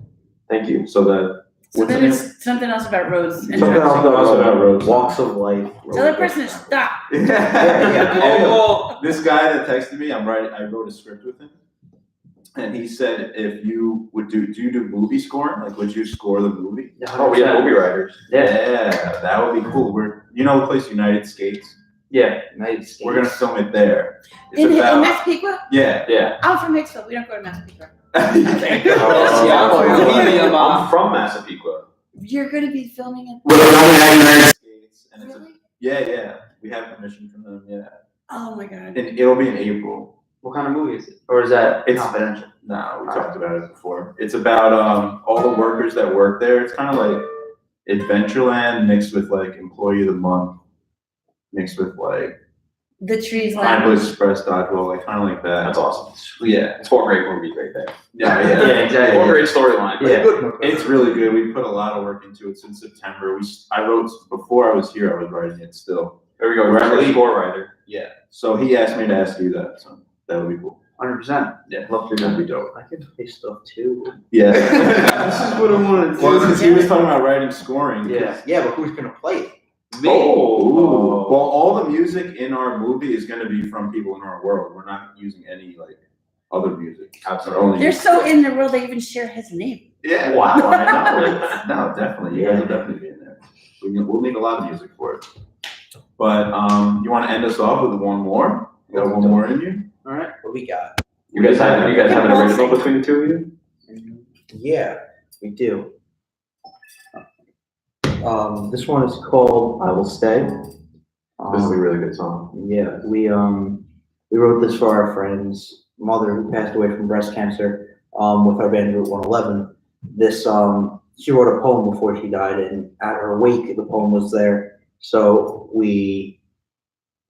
Thank you. So that So then it's something else about roads. And Something else about roads. Walks of life. Tell the person to stop. Oh, This guy that texted me, I wrote a script with him. And he said, if you would do you do movie scoring? Like, would you score the movie? Oh, we have movie writers. Yeah. That would be cool. The place United Skates? Yeah. Nice. We're gonna film it there. It's In about, Massapequa? yeah. Yeah. I'm from Hicksville. We don't go to Massapequa. You can't go. I'm from Massapequa. You're going to be filming it. Skates, and it's a, Really? yeah. We have permission from them, yeah. Oh my God. and it'll be in April. What kind of movie is it? Or is that It's Confidential. No, we talked about it before. It's about all the workers that work there. It's kind of like Adventureland mixed with like Employee of the Month, mixed with like The trees Pineapple like. Express Dodgeball, like kind of like that. That's awesome. Yeah, It's 4 great movies right there. yeah, Yeah, exactly. 4 great storyline. Yeah. It's really good. We put a lot of work into it since September. I wrote before I was here. I was writing it still. There we go. We're We're actually- a score writer. Yeah. So he asked me to ask you that. So that would be cool. 100%. Yeah, love to. That'd be dope. I can play stuff too. Yeah. This is what I wanted to Well, do. because he was talking about writing scoring. Yeah, but who's gonna play it? Oh, well, all the music in our movie is going to be from people in our world. We're not using any like other music. Absolutely. They're so in the world they even share his name. Yeah. Wow. I know. No, definitely. You guys will definitely be in there. We'll need a lot of music for it. But you want to end us off with one more? You got one more in you? All right. What we got? You guys have an original between the two of you? Yeah, we do. This one is called "I Will Stay." This is a really good song. Yeah, we wrote this for our friend's mother who passed away from breast cancer. With our band Route 111. This she wrote a poem before she died, and at her wake, the poem was there. So we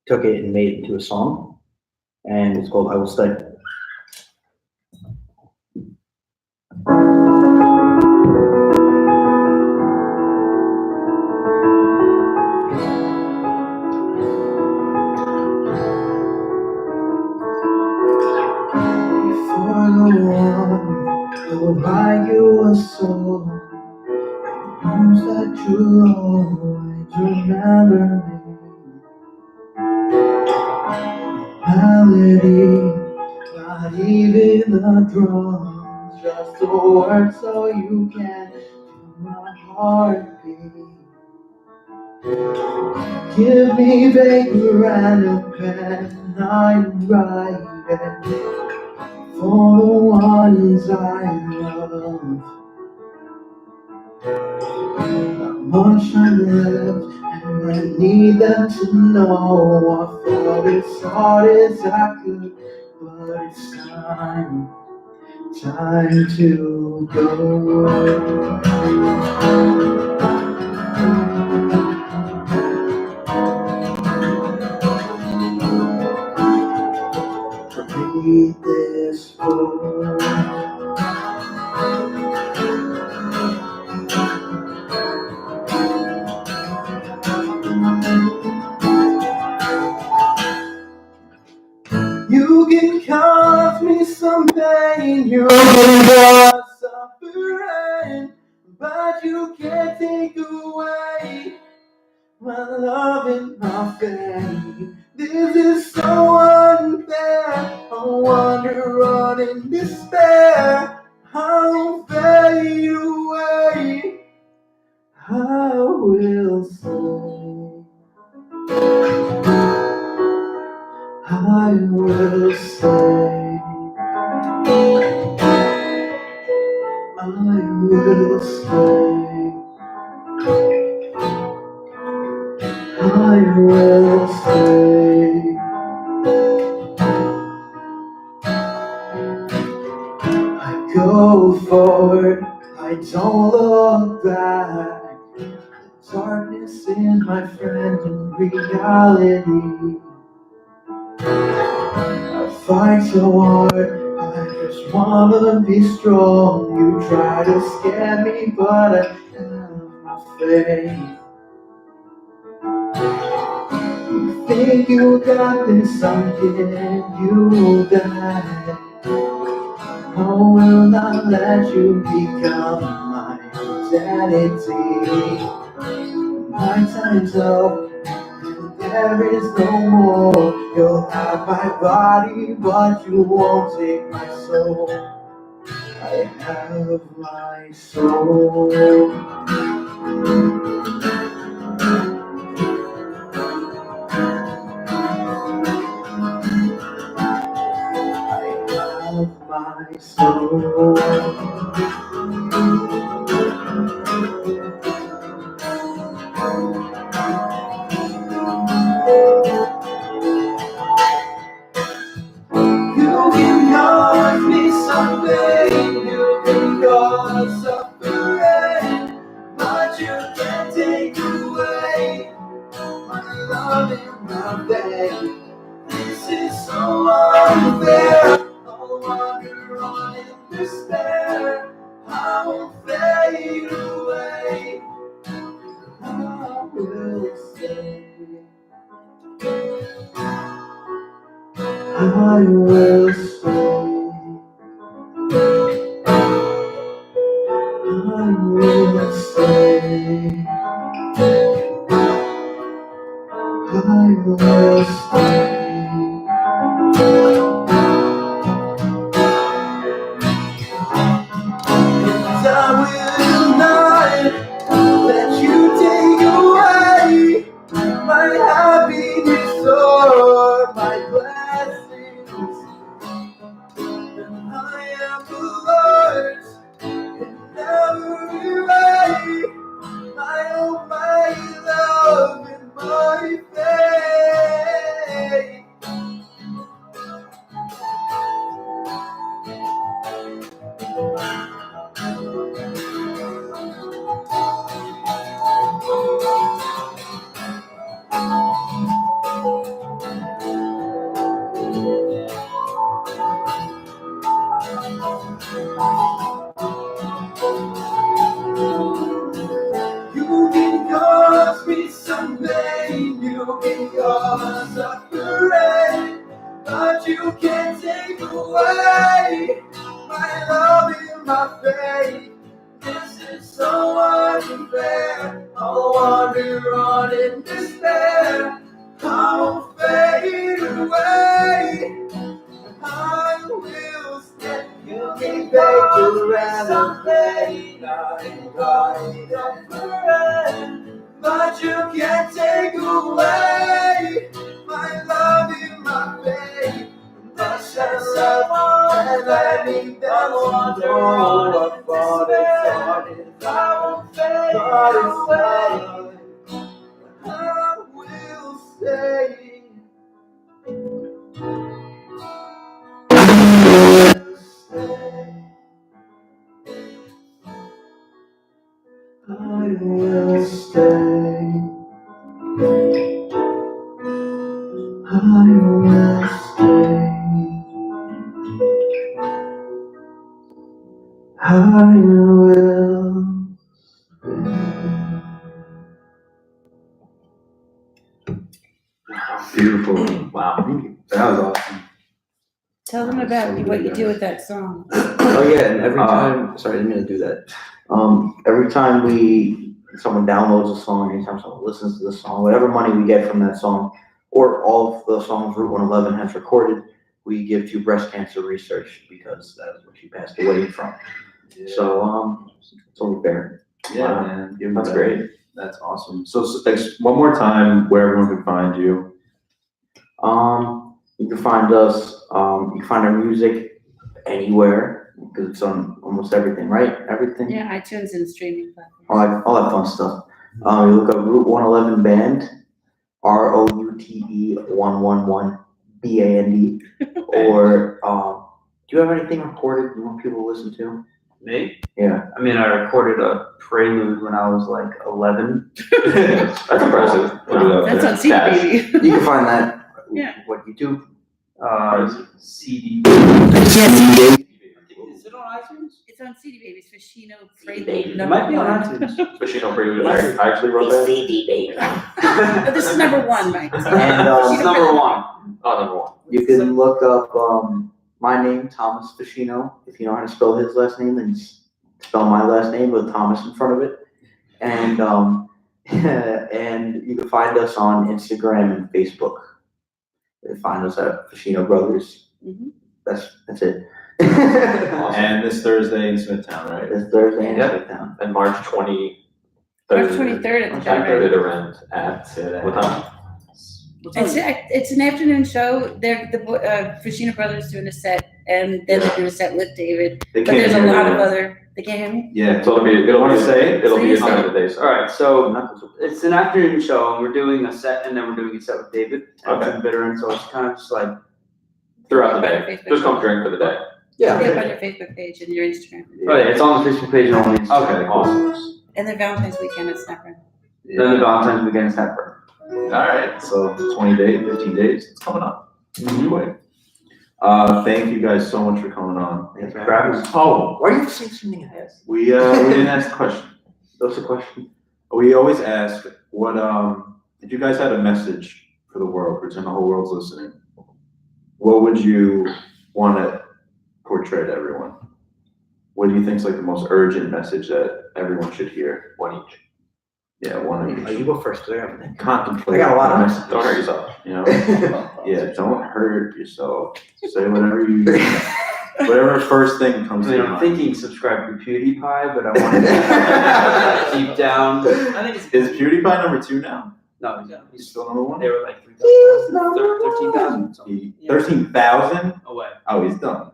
took it and made it into a song, and it's called "I Will Stay." I'll buy you a soul. Knows that you'll always remember me. Melody, not even the drums, just the words so you can feel my heartbeat. Give me paper and a pen, I'm writing for the ones I love. Not much time left, and I need them to know I fought as hard as I could, but it's time to go. Read this book. You can cause me some pain, you can cause suffering, but you can't take away my love and my faith. This is so unfair. I wander on in despair. I'll fade away. I will stay. I will stay. I will stay. I will stay. I go forward, I don't look back. Darkness is my friend in reality. I fight so hard, I just wanna be strong. You try to scare me, but I have my faith. You think you got this, I'm giving you that. I will not let you become my identity. My time's up, and there is no more. You'll have my body, but you won't take my soul. I have my soul. My soul. love in my veins. This is so unfair. I'll wander on in despair. I will fade away. I will stay. I will stay. I will stay. I will stay. And I will not let you take away my happiness or my blessings. And I am the Lord's in every way. I owe my love and my faith. You can cause me some pain, you can cause suffering, but you can't take away my love and my faith. This is so unfair. I'll wander on in despair. I'll fade away. I will stay. You can take away some pain, but you can't take away my love and my faith. This is so unfair. I'll wander on in despair. I will fade away. I will stay. I will stay. I will stay. I will. Beautiful. Wow. Thank you. That was awesome. Tell them about what you do with that song. Oh yeah, and every time, sorry, I didn't mean to do that. Every time someone downloads a song, anytime someone listens to the song, whatever money we get from that song, or all of the songs Route 111 has recorded, we give to breast cancer research because that is what she passed away from. Yeah. So, it's only fair. Yeah, man. That's that. great. That's awesome. So thanks one more time where everyone can find you. You can find us, you can find our music anywhere because it's on almost everything, right? Everything. Yeah, iTunes and streaming platforms. All that fun stuff. You look up Route 111 Band, ROUTE111BAND, or do you have anything recorded you want people to listen to? Me? Yeah. I mean, I recorded a prelude when I was like 11. That's impressive. Put it up That's there. on CD Cash. Baby. You can find that. Yeah. What you do. CD. Yes. Is it on iTunes? It's on CD Baby's Foschino Baby. Prelude. It might be on iTunes. Foschino Brothers. I actually wrote that. CD baby. But this is number one, Mike. And It's number one. Oh, number one. you can look up my name, Thomas Foschino. If you know how to spell his last name, then spell my last name with Thomas in front of it. And and you can find us on Instagram and Facebook. You can find us at Foschino Brothers. Mhm. That's it. And this Thursday in Smithtown, right? This Thursday in Yep. Smithtown. And March 23rd. March 23rd at the At Rent at what time? It's an afternoon show. They're the Foschino Brothers doing a set, and then they do a set with David. They But can't there's a hear lot me. of other. They can't hear me. Yeah. So it'll Wanna be say it? It'll be a Please. time of the day. All right, so it's an afternoon show, and we're doing a set, and then we're doing a set with David. Okay. It's bitter, and so it's kind of just like Throughout the About your day. Facebook Just come page. drink for the day. Put it up on your Facebook page and your Instagram. Oh, yeah, it's on the Facebook page and on the Instagram. Okay, awesome. And then Valentine's weekend at Snapper. Then the Valentine's weekend is separate. right, so 20 days, 15 days, it's coming up. Quick. Thank you guys so much for coming on. Thanks for having us. Oh, Why are you saying something I asked? we didn't ask the question. What's the question? We always ask what if you guys had a message for the world, pretend the whole world's listening, what would you want to portray to everyone? What do you think is like the most urgent message that everyone should hear? One each. Yeah, one of Oh, each. you go first. 'Cause I got Contemplate. I got a lot of messages. Don't hurt yourself. You know? Yeah, don't hurt yourself. Say whatever you, whatever first thing comes to your I'm mind. thinking subscribe to PewDiePie, but I want to keep down. I think it's Is PewDiePie number 2 now? no, He's he's still number 1? they were like 3,000, 13,000 something 13,000? away. Oh, he's done.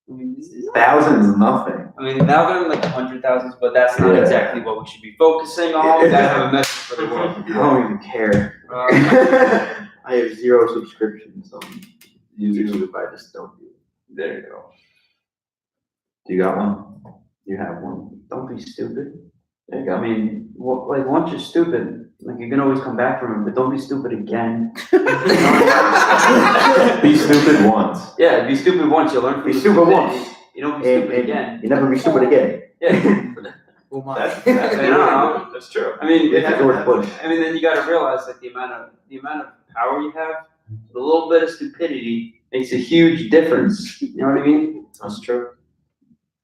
I mean, 1,000 is nothing. now they're in like 100,000s, but that's not Yeah. exactly what we should be focusing on. We gotta have a message for the world. I don't even care. I have 0 subscriptions on YouTube. I just don't do it. There you go. Do you got one? You have one. Don't be stupid. There you go. I mean, like once you're stupid, like you can always come back from it, but don't be stupid again. Be stupid once. Yeah, be stupid once. You learn from Be the stupid stupidity. once. You don't be stupid And again. you never be stupid again. Yeah. Who am I? That's I don't know. That's true. I mean, Yeah, George Bush. I mean, then you got to realize like the amount of power you have, a little bit of stupidity makes a huge difference. You know what I mean? That's true.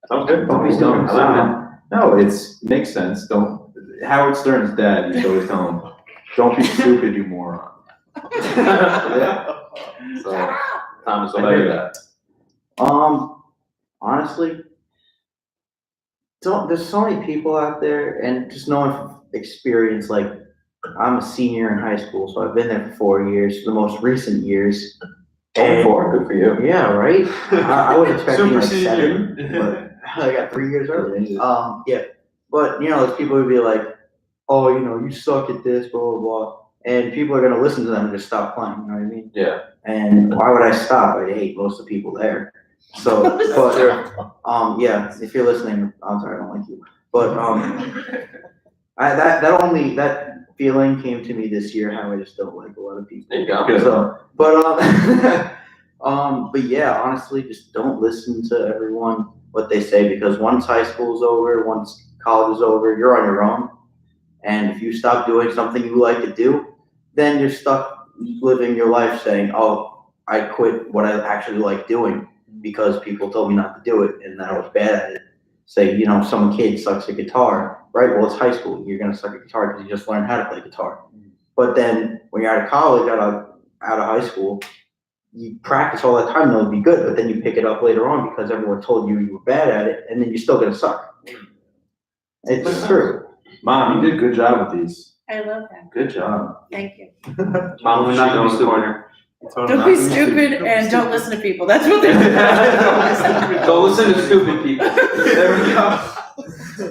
Sounds good. Don't be stupid. I like that. No, makes sense. Howard Stern's dad used to always tell him, don't be stupid, you moron. Yeah. So, Thomas, what I about hear you? that. Honestly, there's so many people out there, and just knowing from experience, like, I'm a senior in high school, so I've been there for 4 years, the most recent years. Only 4, good for you. Yeah, right? I was expecting Super like senior. 7, but I got 3 years early. Yeah, but there's people who be like, oh, you suck at this, blah, blah, blah. And people are going to listen to them and just stop playing, you know what I mean? Yeah. And why would I stop? I hate most of the people there. So, but, yeah, if you're listening, I'm sorry, I don't like you. But, that feeling came to me this year, how I just don't like a lot of people. There you go. So, but yeah, honestly, just don't listen to everyone, what they say, because once high school's over, once college is over, you're on your own. And if you stop doing something you like to do, then you're stuck living your life saying, oh, I quit what I actually like doing because people told me not to do it and that I was bad at it. Say, some kid sucks at guitar, right? Well, it's high school. You're going to suck at guitar because you just learned how to play guitar. But then when you're out of college, out of high school, you practice all the time, it'll be good, but then you pick it up later on because everyone told you you were bad at it, and then you're still gonna suck. It's true. Mom, you did a good job with these. I love that. Good job. Thank you. Mom, we're not going to the corner. Don't be stupid and don't listen to people. That's what they're doing. Don't listen to stupid people. There we go.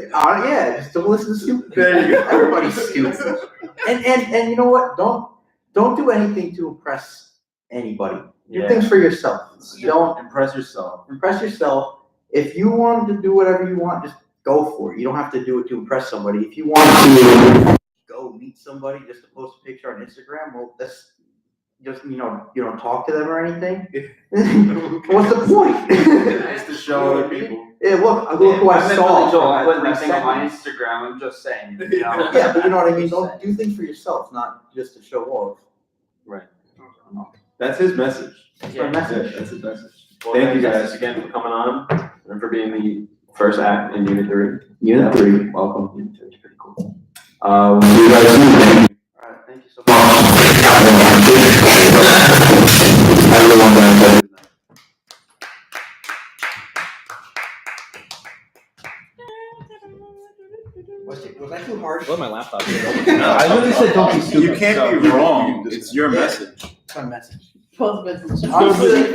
Yeah, just don't listen to stupid people. There you go. Everybody's stupid. And you know what? Don't do anything to impress anybody. Do things for yourself. Don't Impress yourself. impress yourself. If you want to do whatever you want, just go for it. You don't have to do it to impress somebody. If you want to go meet somebody just to post a picture on Instagram, well, that's just, you don't talk to them or anything. What's the point? Just to show other people. Yeah, look who I saw. I'm putting that 3 thing on my seconds. Instagram. I'm just saying. Yeah, but you know what I mean? Don't do things for yourself, not just to show off. Right. That's his message. That's my message. That's his message. Well, Thank you thanks guys again for coming on and for being the first act in Unit 3. Unit 3. Welcome. Unit 3 is pretty cool. We'll see you guys soon. Thank you. Alright, thank you so much. Everyone, Was that too harsh? Where's my laptop? I literally said don't be stupid. You can't be wrong. It's your message. It's my message. Both businesses. Honestly,